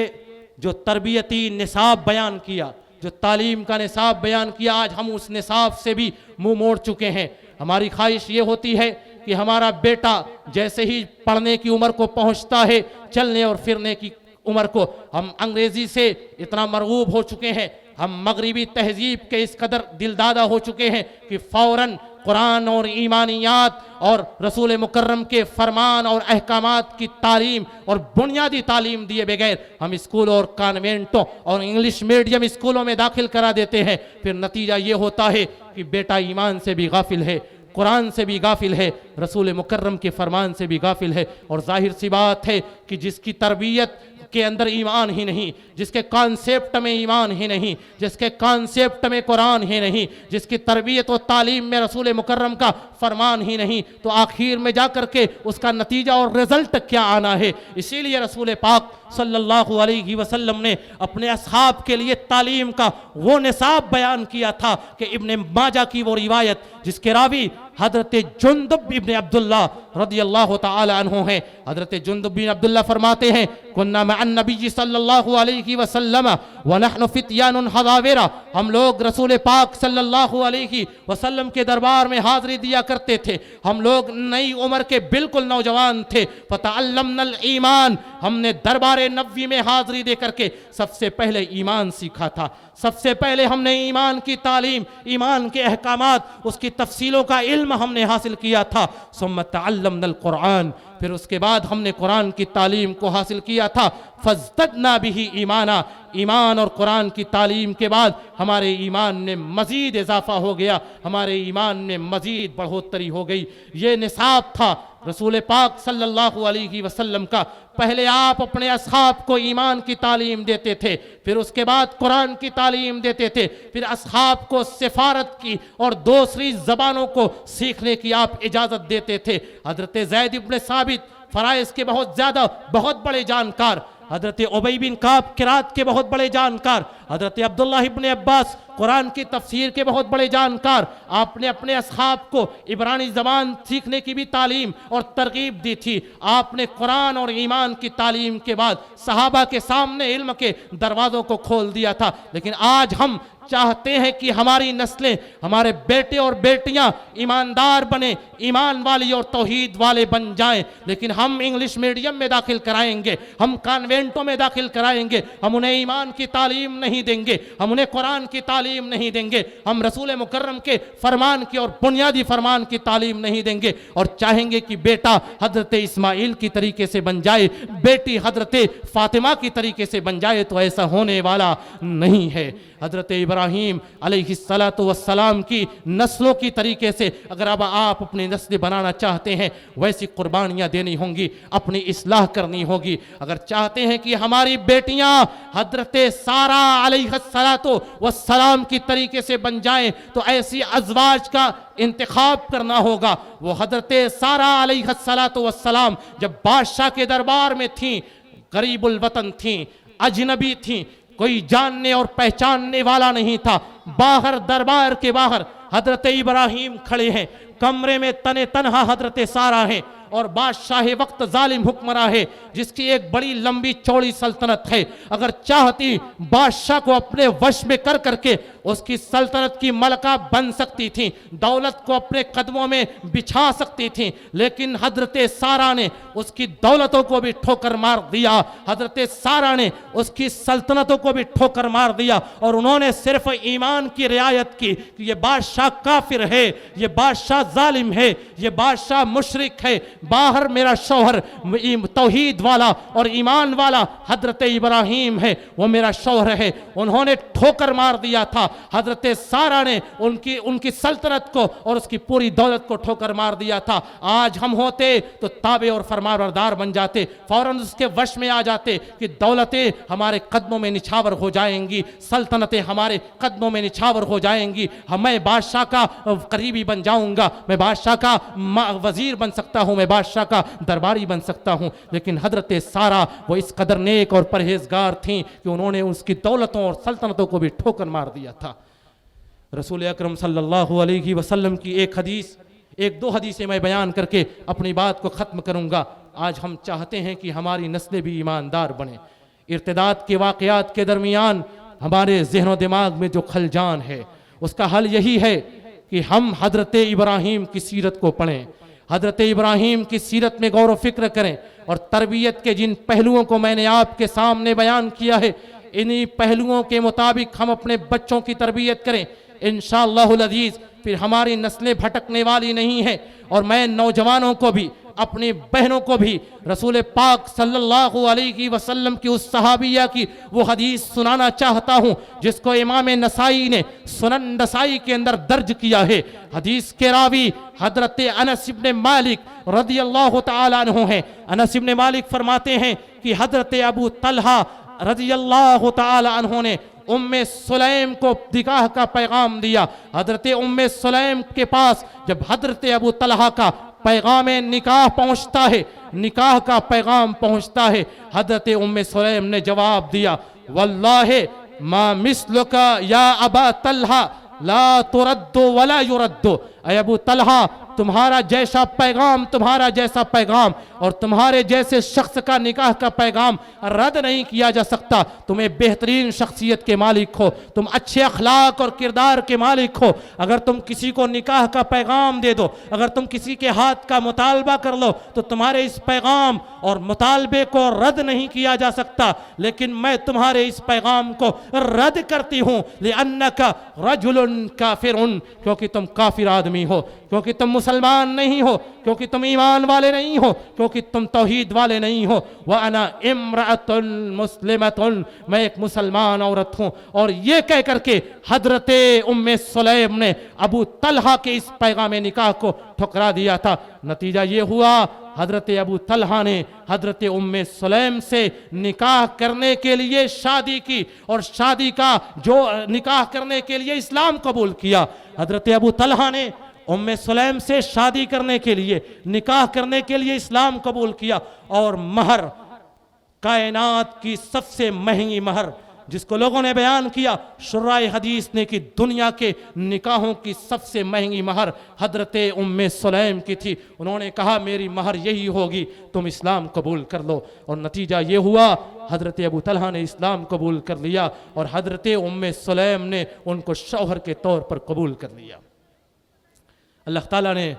जो तरबियती निसाब बयान किया, जो तालीम का निसाब बयान किया, आज हम उस निसाब से भी मुंह मोड़ चुके हैं। हमारी ख्वाहिश ये होती है कि हमारा बेटा जैसे ही पढ़ने की उम्र को पहुंचता है, चलने और फिरने की उम्र को, हम अंग्रेज़ी से इतना मरगूब हो चुके हैं, हम मगरिबी तहजीब के इस कदर दिलदादा हो चुके हैं कि फ़ौरन कुरान और ईमानियात और रसूल मुकर्रम के फरमान और अहकामात की तालीम और बुनियादी तालीम दिए बगैर हम स्कूलों और कॉन्वेंटों और इंग्लिश मीडियम स्कूलों में दाखिल करा देते हैं। फिर नतीजा ये होता है कि बेटा ईमान से भी गाफिल है, कुरान से भी गाफिल है, रसूल मुकर्रम के फरमान से भी गाफिल है। और जाहिर सी बात है कि जिसकी तरबियत के अंदर ईमान ही नहीं, जिसके कॉन्सेप्ट में ईमान ही नहीं, जिसके कॉन्सेप्ट में कुरान ही नहीं, जिसकी तरबियत और तालीम में रसूल मुकर्रम का फरमान ही नहीं, तो आखिर में जा कर के उसका नतीजा और रिजल्ट क्या आना है। इसीलिए रसूल पाक सल्लल्लाहु अलैहि वसल्लम ने अपने असहाब के लिए तालीम का वो निसाब बयान किया था कि इब्ने माजा की वो रिवायत जिसके रावी हज़रत जुंदुब इब्ने अब्दुल्ला रदियल्लाहु ताला अन्हु हैं। हज़रत जुंदुब बिन अब्दुल्ला फरमाते हैं कुन्ना मअन नबी सल्लल्लाहु अलैहि वसल्लम व नहनु फित्यानुन हज़ाविरा, हम लोग रसूल पाक सल्लल्लाहु अलैहि वसल्लम के दरबार में हाज़िरी दिया करते थे, हम लोग नई उम्र के बिल्कुल नौजवान थे। फ़तअल्लमनल ईमान, हमने दरबार नबवी में हाज़िरी दे करके सबसे पहले ईमान सीखा था। सबसे पहले हमने ईमान की तालीम, ईमान के अहकामात, उसकी तफसीलों का इल्म हमने हासिल किया था। सुम्मा तअल्लमनल कुरान, फिर उसके बाद हमने कुरान की तालीम को हासिल किया था। फज़ददना बिही ईमाना, ईमान और कुरान की तालीम के बाद हमारे ईमान में मज़ीद इजाफा हो गया, हमारे ईमान में मज़ीद बढ़ोतरी हो गई। ये निसाब था रसूल पाक सल्लल्लाहु अलैहि वसल्लम का। पहले आप अपने असहाब को ईमान की तालीम देते थे, फिर उसके बाद कुरान की तालीम देते थे, फिर असहाब को सिफारत की और दूसरी ज़बानों को सीखने की आप इजाज़त देते थे। हज़रत ज़ैद इब्न साबित फ़राइज़ के बहुत ज़्यादा बहुत बड़े जानकार, हजरत उबई बिन काब किरात के बहुत बड़े जानकार, हजरत अब्दुल्लाह इब्ने अब्बास कुरान की तफसीर के बहुत बड़े जानकार। आपने अपने असहाब को इब्रानी ज़बान सीखने की भी तालीम और तरगीब दी थी। आपने कुरान और ईमान की तालीम के बाद सहाबा के सामने इल्म के दरवाज़ों को खोल दिया था। लेकिन आज हम चाहते हैं कि हमारी नस्लें, हमारे बेटे और बेटियां ईमानदार बने, ईमान वाली और तौहीद वाले बन जाएं। लेकिन हम इंग्लिश मीडियम में दाखिल कराएंगे, हम कॉन्वेंटों में दाखिल कराएंगे, हम उन्हें ईमान की तालीम नहीं देंगे, हम उन्हें कुरान की तालीम नहीं देंगे, हम रसूल मुकर्रम के फरमान की और बुनियादी फरमान की तालीम नहीं देंगे और चाहेंगे कि बेटा हजरत इस्माइल की तरीके से बन जाए, बेटी हजरत फातिमा की तरीके से बन जाए, तो ऐसा होने वाला नहीं है। हजरत इब्राहीम अलैहिस्सलातु वस्सलाम की नस्लों की तरीके से अगर अब आप अपनी नस्ल बनाना चाहते हैं, वैसी कुर्बानियाँ देनी होंगी, अपनी इस्लाह करनी होगी। अगर चाहते हैं कि हमारी बेटियाँ हजरत सारा अलैहिस्सलातु वस्सलाम की तरीके से बन जाएं, तो ऐसी अज़वाज का इंतखाब करना होगा। वो हजरत सारा अलैहिस्सलातु वस्सलाम जब बादशाह के दरबार में थीं, गरीबुल वतन थीं, अजनबी थीं, कोई जानने और पहचानने वाला नहीं था। बाहर दरबार के बाहर हजरत इब्राहीम खड़े हैं, कमरे में तने तनहा हजरत सारा हैं और बादशाह वक्त जालिम हुक्मरान है जिसकी एक बड़ी लंबी चौड़ी सल्तनत है। अगर चाहती बादशाह को अपने वश में कर करके उसकी सल्तनत की मलका बन सकती थी, दौलत को अपने कदमों में बिछा सकती थी, लेकिन हजरत सारा ने उसकी दौलतों को भी ठोकर मार दिया, हजरत सारा ने उसकी सल्तनतों को भी ठोकर मार दिया और उन्होंने सिर्फ ईमान की रियायत की कि ये बादशाह काफिर है, ये बादशाह जालिम है, ये बादशाह मुशरिक है। बाहर मेरा शौहर तौहीद वाला और ईमान वाला हजरत इब्राहीम है, वो मेरा शौहर है। उन्होंने ठोकर मार दिया था। हजरत सारा ने उनकी सल्तनत को और उसकी पूरी दौलत को ठोकर मार दिया था। आज हम होते तो ताबे और फरमाबरदार बन जाते, फौरन उसके वश में आ जाते कि दौलतें हमारे कदमों में निछावर हो जाएंगी, सल्तनतें हमारे कदमों में निछावर हो जाएंगी। मैं बादशाह का करीबी बन जाऊंगा, मैं बादशाह का वजीर बन सकता हूं, मैं बादशाह का दरबारी बन सकता हूं। लेकिन हजरत सारा वो इस कदर नेक और परहेजगार थीं कि उन्होंने उसकी दौलतों और सल्तनतों को भी ठोकर मार दिया था। रसूल अकरम सल्लल्लाहु अलैहि वसल्लम की एक दो हदीसें मैं बयान करके अपनी बात को ख़त्म करूंगा। आज हम चाहते हैं कि हमारी नस्लें भी ईमानदार बने। इर्तिदाद के वाक़यात के दरमियान हमारे ज़हन दिमाग में जो खलजान है, उसका हल यही है कि हम हजरत इब्राहीम की सीरत को पढ़ें, हजरत इब्राहीम की सीरत में गौर व फिक्र करें और तरबियत के जिन पहलुओं को मैंने आपके सामने बयान किया है, इन्हीं पहलुओं के मुताबिक हम अपने बच्चों की तरबियत करें। इंशाअल्लाहुल अज़ीज़ फिर हमारी नस्लें भटकने वाली नहीं हैं। और मैं नौजवानों को भी, अपनी बहनों को भी रसूल पाक सल्लल्लाहु अलैहि वसल्लम की उस सहाबिया की वो हदीस सुनाना चाहता हूँ जिसको इमाम नसाई ने सुनन नसाई के अंदर दर्ज किया है। हदीस के रावी हजरत अनस इब्ने मालिक रज़ियल्लाहु ताला अन्हु हैं। अनस इब्ने मालिक फरमाते हैं कि हजरत अबू तलहा रज़ियल्लाहु ताला अन्हु ने उम्मे सुलैम को निकाह का पैगाम दिया। हजरत उम्मे सुलैम के पास जब हजरत अबू तलहा का पैगाम निकाह पहुंचता है, निकाह का पैगाम पहुंचता है, हजरत उम्मे सुलैम ने जवाब दिया, वल्लाहि मा मिस्लुका या अबा तलहा ला तुरद्दु वला युरद्दु। ऐ अबू तलहा, तुम्हारा जैसा पैगाम, तुम्हारा जैसा पैगाम और तुम्हारे जैसे शख्स का निकाह का पैगाम रद्द नहीं किया जा सकता। तुम्हें बेहतरीन शख्सियत के मालिक हो, तुम अच्छे अखलाक और किरदार के मालिक हो। अगर तुम किसी को निकाह का पैगाम दे दो, अगर तुम किसी के हाथ का मुतालबा कर लो, तो तुम्हारे इस पैगाम और मुतालबे को रद्द नहीं किया जा सकता। लेकिन मैं तुम्हारे इस पैगाम को रद्द करती हूँ, लिअन्नका रजुलुन काफिरुन, क्योंकि तुम काफिर आदमी हो, क्योंकि तुम मुसलमान नहीं हो, क्योंकि तुम ईमान वाले नहीं हो, क्योंकि तुम तौहीद वाले नहीं हो। व अना इम्रअतुन मुस्लिमतुन, मैं एक मुसलमान औरत हूँ। और ये कह करके हजरत उम्मे सुलैम ने अबू तलहा के इस पैगाम निकाह को ठुकरा दिया था। नतीजा ये हुआ, हजरत अबू तलहा ने हजरत उम्मे सुलैम से निकाह करने के लिए शादी की और शादी का जो निकाह करने के लिए इस्लाम कबूल किया। हजरत अबू तलहा ने उम्मे सुलैम से शादी करने के लिए, निकाह करने के लिए इस्लाम कबूल किया और महर कायनात की सबसे महंगी महर, जिसको लोगों ने बयान किया, शुर्राए हदीस ने, कि दुनिया के निकाहों की सबसे महंगी महर हजरत उम्मे सुलैम की थी। उन्होंने कहा मेरी महर यही होगी, तुम इस्लाम कबूल कर लो। और नतीजा ये हुआ, हजरत अबू तलहा ने इस्लाम कबूल कर लिया और हजरत उम्मे सुलैम ने उनको शौहर के तौर पर कबूल कर लिया। अल्लाह ताला ने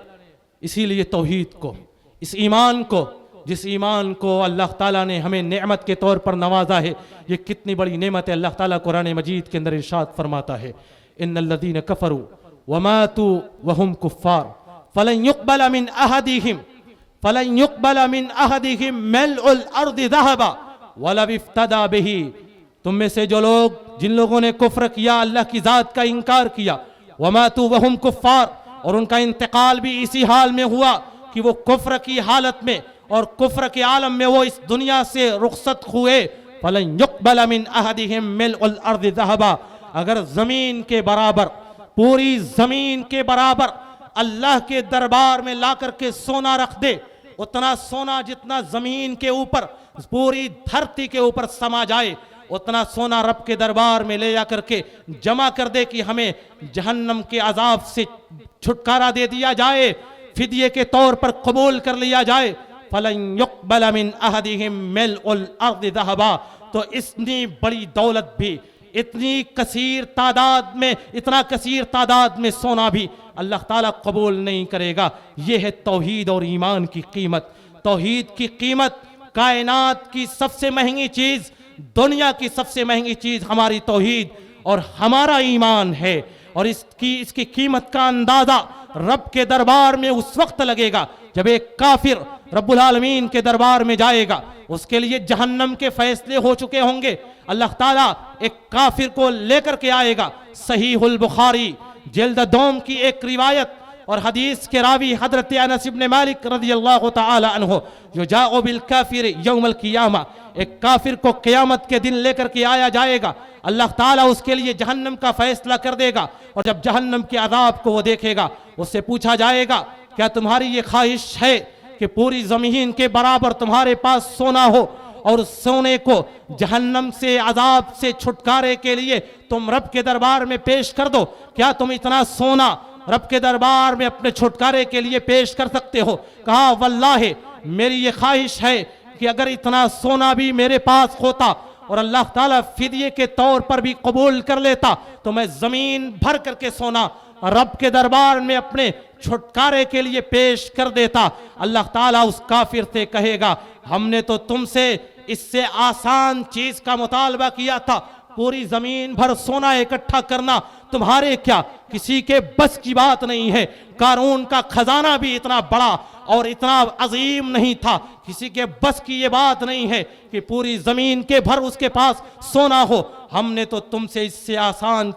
इसीलिए तौहीद को, इस ईमान को, जिस ईमान को अल्लाह ताला ने हमें नेमत के तौर पर नवाजा है, ये कितनी बड़ी नेमत है। अल्लाह ताला कुरान मजीद के अंदर इरशाद फरमाता है, इन्नल्लज़ीना कफ़रू वमातू वहुम कुफ़्फ़ार फ़लन युक़बल मिन अहदिहिम मिल्उल अर्दि ज़हबा वलौ इफ्तदा बिही। तुम में से जो लोग, जिन लोगों ने कुफ्र किया, अल्लाह की ज़ात का इनकार किया, वमातू वहुम कुफ़्फ़ार, और उनका इंतकाल भी इसी हाल में हुआ कि वो कुफ्र की हालत में और कुफ्र के आलम में वो इस दुनिया से रुखसत हुए। फलन युक़बल मिन अहदिहिम मिल्उल अर्दि ज़हबा, अगर जमीन के बराबर, पूरी जमीन के बराबर अल्लाह के दरबार में ला करके सोना रख दे, उतना सोना जितना जमीन के ऊपर, पूरी धरती के ऊपर समा जाए, उतना सोना रब के दरबार में ले जा करके जमा कर दे कि हमें जहन्नम के अजाब से छुटकारा दे दिया जाए, फिदिये के तौर पर कबूल कर लिया जाए। फलन युक़बल मिन अहदिहिम मिल्उल अर्दि ज़हबा, तो इतनी बड़ी दौलत भी, इतनी कसीर तादाद में, इतना कसीर तादाद में सोना भी अल्लाह ताला कबूल नहीं करेगा। यह है तौहीद और ईमान की कीमत। तौहीद की कीमत, कायनात की सबसे महंगी चीज, दुनिया की सबसे महंगी चीज हमारी तौहीद और हमारा ईमान है। और इसकी कीमत का अंदाजा रब के दरबार में उस वक्त लगेगा जब एक काफिर रब्बुल आलमीन के दरबार में जाएगा, उसके लिए जहन्नम के फैसले हो चुके होंगे। अल्लाह ताला एक काफिर को लेकर के आएगा। सहीहुल बुखारी जिल्द दोम की एक रिवायत और हदीस के रावी हजरत अनस इब्न मालिक रज़ियल्लाहु ताला अन्हु, जो जाओ बिल काफिर यौमल क़ियामा, एक काफिर को क़यामत के दिन लेकर के आया जाएगा। अल्लाह ताला उसके लिए जहन्नम का फैसला कर देगा और जब जहन्नम के अज़ाब को वो देखेगा, उससे पूछा जाएगा क्या तुम्हारी ये ख्वाहिश है कि पूरी जमीन के बराबर तुम्हारे पास सोना हो और सोने को जहन्नम से, अज़ाब से छुटकारे के लिए तुम रब के दरबार में पेश कर दो? क्या तुम इतना सोना रब के दरबार में अपने छुटकारे के लिए पेश कर सकते हो? कहा वल्लाहि मेरी ये ख्वाहिश है कि अगर इतना सोना भी मेरे पास होता और अल्लाह ताला फिदिये के तौर पर भी कबूल कर लेता, तो मैं जमीन भर करके सोना रब के दरबार में अपने छुटकारे के लिए पेश कर देता। अल्लाह ताला उस काफिर से कहेगा, हमने तो तुमसे इससे आसान चीज का मुतालबा किया था, पूरी जमीन भर सोना इकट्ठा करना तुम्हारे क्या किसी के बस की बात नहीं है। कारून का खजाना भी इतना बड़ा और इतना अजीम नहीं था, किसी के बस की ये बात नहीं है कि पूरी जमीन के भर उसके पास सोना हो। हमने तो तुमसे इससे आसान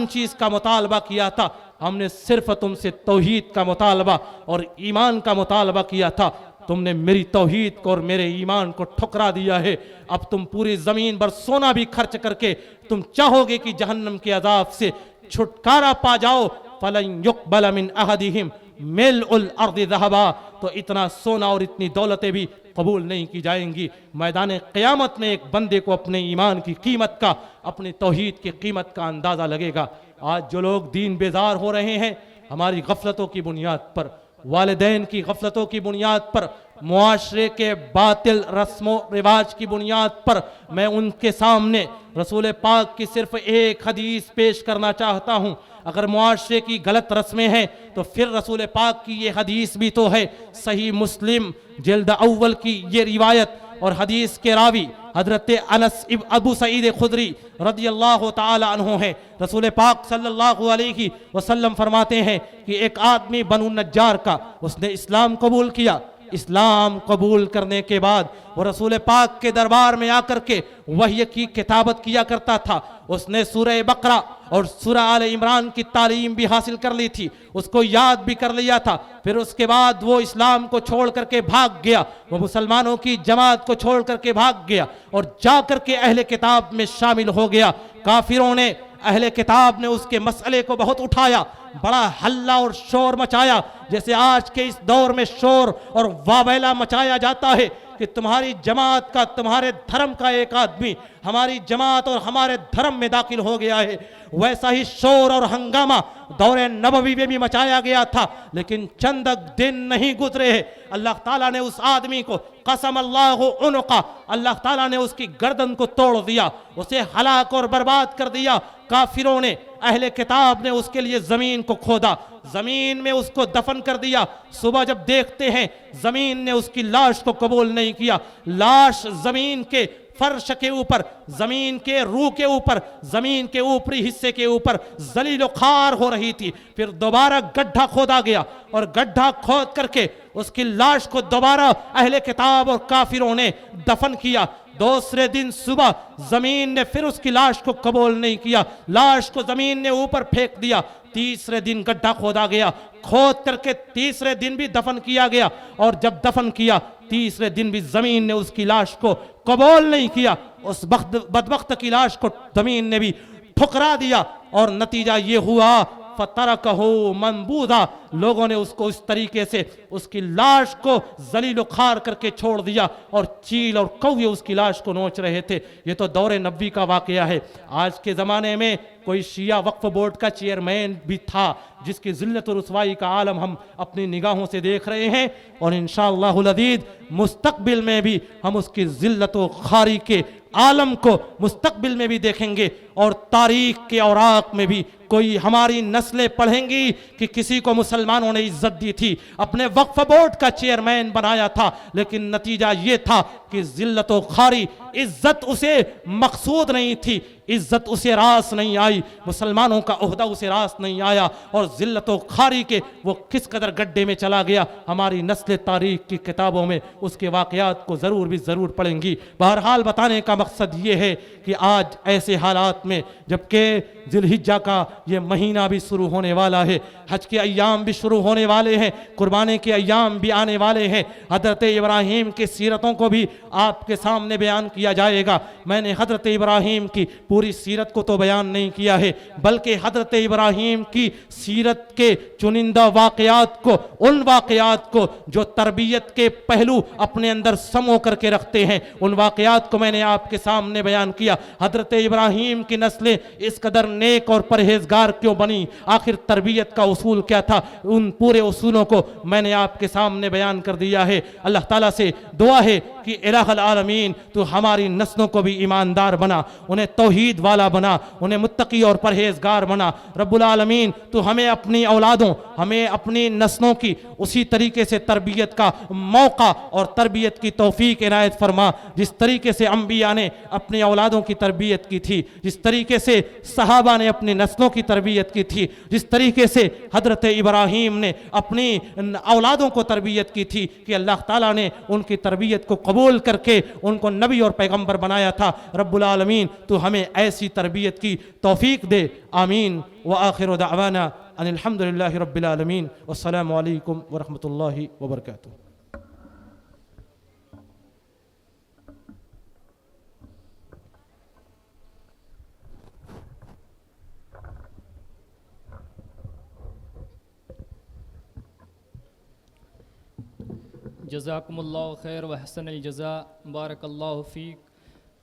चीज का मुतालबा किया था, हमने सिर्फ तुमसे तौहीद का मुतालबा और ईमान का मुतालबा किया था। तुमने मेरी तौहीद को और मेरे ईमान को ठुकरा दिया है। अब तुम पूरी जमीन भर सोना भी खर्च करके तुम चाहोगे कि जहन्नम के अजाब से छुटकारा पा जाओ। फलन युक़बल मिन अहदिहिम मिल्उल अर्दि ज़हबा, तो इतना सोना और इतनी दौलतें भी कबूल नहीं की जाएंगी। मैदान क़यामत में एक बंदे को अपने ईमान की कीमत का, अपनी तौहीद की कीमत का अंदाज़ा लगेगा। आज जो लोग दीन बेजार हो रहे हैं, हमारी गफलतों की बुनियाद पर, वालिदैन की गफलतों की बुनियाद पर, मुआशरे के बातिल रस्मों रिवाज की बुनियाद पर, मैं उनके सामने रसूल पाक की सिर्फ एक हदीस पेश करना चाहता हूँ। अगर मुआशरे की गलत रस्में हैं तो फिर रसूल पाक की ये हदीस भी तो है। सही मुस्लिम जिल्द अव्वल की ये रिवायत और हदीस के रावी हजरत अनस अबू सईद खुदरी रज़ियल्लाहु ताला अन्हु हैं। रसूल पाक सल्लल्लाहु अलैहि वसल्लम फरमाते हैं कि एक आदमी बनु नज्जार का, उसने इस्लाम कबूल किया। इस्लाम कबूल करने के बाद वो रसूल पाक के दरबार में आकर के वही की किताबत किया करता था। उसने सूरह बकरा और सूरह आले इमरान की तालीम भी हासिल कर ली थी, उसको याद भी कर लिया था। फिर उसके बाद वो इस्लाम को छोड़ करके भाग गया, वो मुसलमानों की जमात को छोड़ करके भाग गया और जा करके अहले किताब में शामिल हो गया। काफिरों ने, अहले किताब ने उसके मसले को बहुत उठाया, बड़ा हल्ला और शोर मचाया, जैसे आज के इस दौर में शोर और वावेला मचाया जाता है कि तुम्हारी जमात का, तुम्हारे धर्म का एक आदमी हमारी जमात और हमारे धर्म में दाखिल हो गया है। वैसा ही शोर और हंगामा दौरे नबवी में भी मचाया गया था, लेकिन चंद दिन नहीं गुजरे हैं, अल्लाह ताला ने उस आदमी को, कसम अल्लाह उनका, अल्लाह ताला ने उसकी गर्दन को तोड़ दिया, उसे हलाक और बर्बाद कर दिया। काफिरों ने, अहले किताब ने उसके लिए जमीन को खोदा, जमीन में उसको दफन कर दिया। सुबह जब देखते हैं जमीन ने उसकी लाश को कबूल नहीं किया, लाश जमीन के फर्श के ऊपर, जमीन के रूह के ऊपर, जमीन के ऊपरी हिस्से के ऊपर जलील खार हो रही थी। फिर दोबारा गड्ढा खोदा गया और गड्ढा खोद करके उसकी लाश को दोबारा अहले किताब और काफिरों ने दफन किया। दूसरे दिन सुबह जमीन ने फिर उसकी लाश को कबूल नहीं किया, लाश को जमीन ने ऊपर फेंक दिया। तीसरे दिन गड्ढा खोदा गया, खोद करके तीसरे दिन भी दफन किया गया, और जब दफन किया तीसरे दिन भी जमीन ने उसकी लाश को कबूल नहीं किया। उस बदबख्त की लाश को जमीन ने भी ठुकरा दिया और नतीजा ये हुआ फतरकहु मनबूदा, लोगों ने उसको इस तरीके से उसकी लाश को जलील खार करके छोड़ दिया और चील और कौवे उसकी लाश को नोच रहे थे। ये तो दौरे नबी का वाकया है। आज के ज़माने में कोई शिया वक्फ बोर्ड का चेयरमैन भी था जिसकी जिल्लत और रुसवाई का आलम हम अपनी निगाहों से देख रहे हैं, और इंशाअल्लाहुल अज़ीज़ मुस्तकबिल में भी हम उसकी जिल्लत और खारी के आलम को मुस्तकबिल में भी देखेंगे, और तारीख के औराक में भी कोई हमारी नस्लें पढ़ेंगी कि किसी को मुसलमानों ने इज्जत दी थी, अपने वक्फ बोर्ड का चेयरमैन बनाया था, लेकिन नतीजा ये था कि जिल्लत और खारी, इज्जत उसे मकसूद नहीं थी, इज्जत उसे रास नहीं आई, मुसलमानों का ओहदा उसे रास नहीं आया, और जिल्लत और खारी के वो किस कदर गड्ढे में चला गया। हमारी नस्ल तारीख की किताबों में उसके वाक़यात को ज़रूर पढ़ेंगी। बहरहाल बताने का मकसद ये है कि आज ऐसे हालात में, जबकि ज़िलहिज्जा का ये महीना भी शुरू होने वाला है, हज के अय्याम भी शुरू होने वाले हैं, कुर्बानी के अय्याम भी आने वाले हैं, हज़रत इब्राहीम की सीरतों को भी आपके सामने बयान किया जाएगा। मैंने हज़रत इब्राहीम की पूरी सीरत को तो बयान नहीं किया है, बल्कि हज़रत इब्राहीम की सीरत के चुनिंदा वाक़यात को, उन वाक़यात को जो तरबियत के पहलू अपने अंदर समो करके रखते हैं, उन वाक़यात को मैंने आपके सामने बयान किया। हज़रत इब्राहीम की नस्लें इस कदर नेक और परहेजगार क्यों बनी, आखिर तरबियत का उसूल क्या था, उन पूरे उसूलों को मैंने आपके सामने बयान कर दिया है। अल्लाह ताला से दुआ है कि इलाहुल आलमीन तू हमारी नस्लों को भी ईमानदार बना, उन्हें तौहीद वाला बना, उन्हें मुत्तकी और परहेजगार बना। रब्बुल आलमीन तू हमें अपनी औलादों, हमें अपनी नस्लों की उसी तरीके से तरबियत का मौका और तरबियत की तौफीक इनायत फरमा, जिस तरीके से अंबिया ने अपनी औलादों की तरबियत की थी, जिस तरीके से सहाबा ने अपनी नस्लों की तरबियत की थी, जिस तरीके से हज़रत इब्राहीम ने अपनी औलादों को तरबियत की थी, कि अल्लाह ताला ने उनकी तरबियत को कबूल करके उनको नबी और पैगंबर बनाया था। रब्बुल आलमीन तो हमें ऐसी तरबियत की तौफीक दे। आमीन व आखिर दावाना अनिल हम्दुलिल्लाहि रब्बिल आलमीन वस्सलामु अलैकुम व रहमतुल्लाहि व बरकातुहू। जज़ाकुमुल्लाहु खैर व हसनल जज़ा, बारकल्लाहु फ़ीक।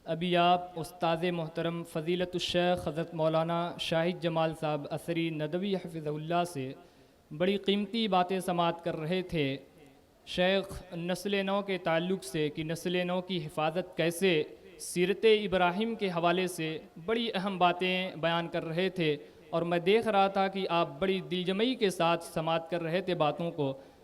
अभी आप उस्ताद मोहतरम फ़ज़ीलतुश्शैख़ हज़रत मौलाना शाहिद जमाल साहब असरी नदवी हफ़िज़हुल्लाह से बड़ी कीमती बातें समाअत कर रहे थे। शेख नस्ल नौ के ताल्लुक़ से कि नस्ल नौ की हिफाजत कैसे, सीरत इब्राहीम के हवाले से बड़ी अहम बातें बयान कर रहे थे, और मैं देख रहा था कि आप बड़ी दिलजमई के साथ समाअत कर रहे थे बातों को।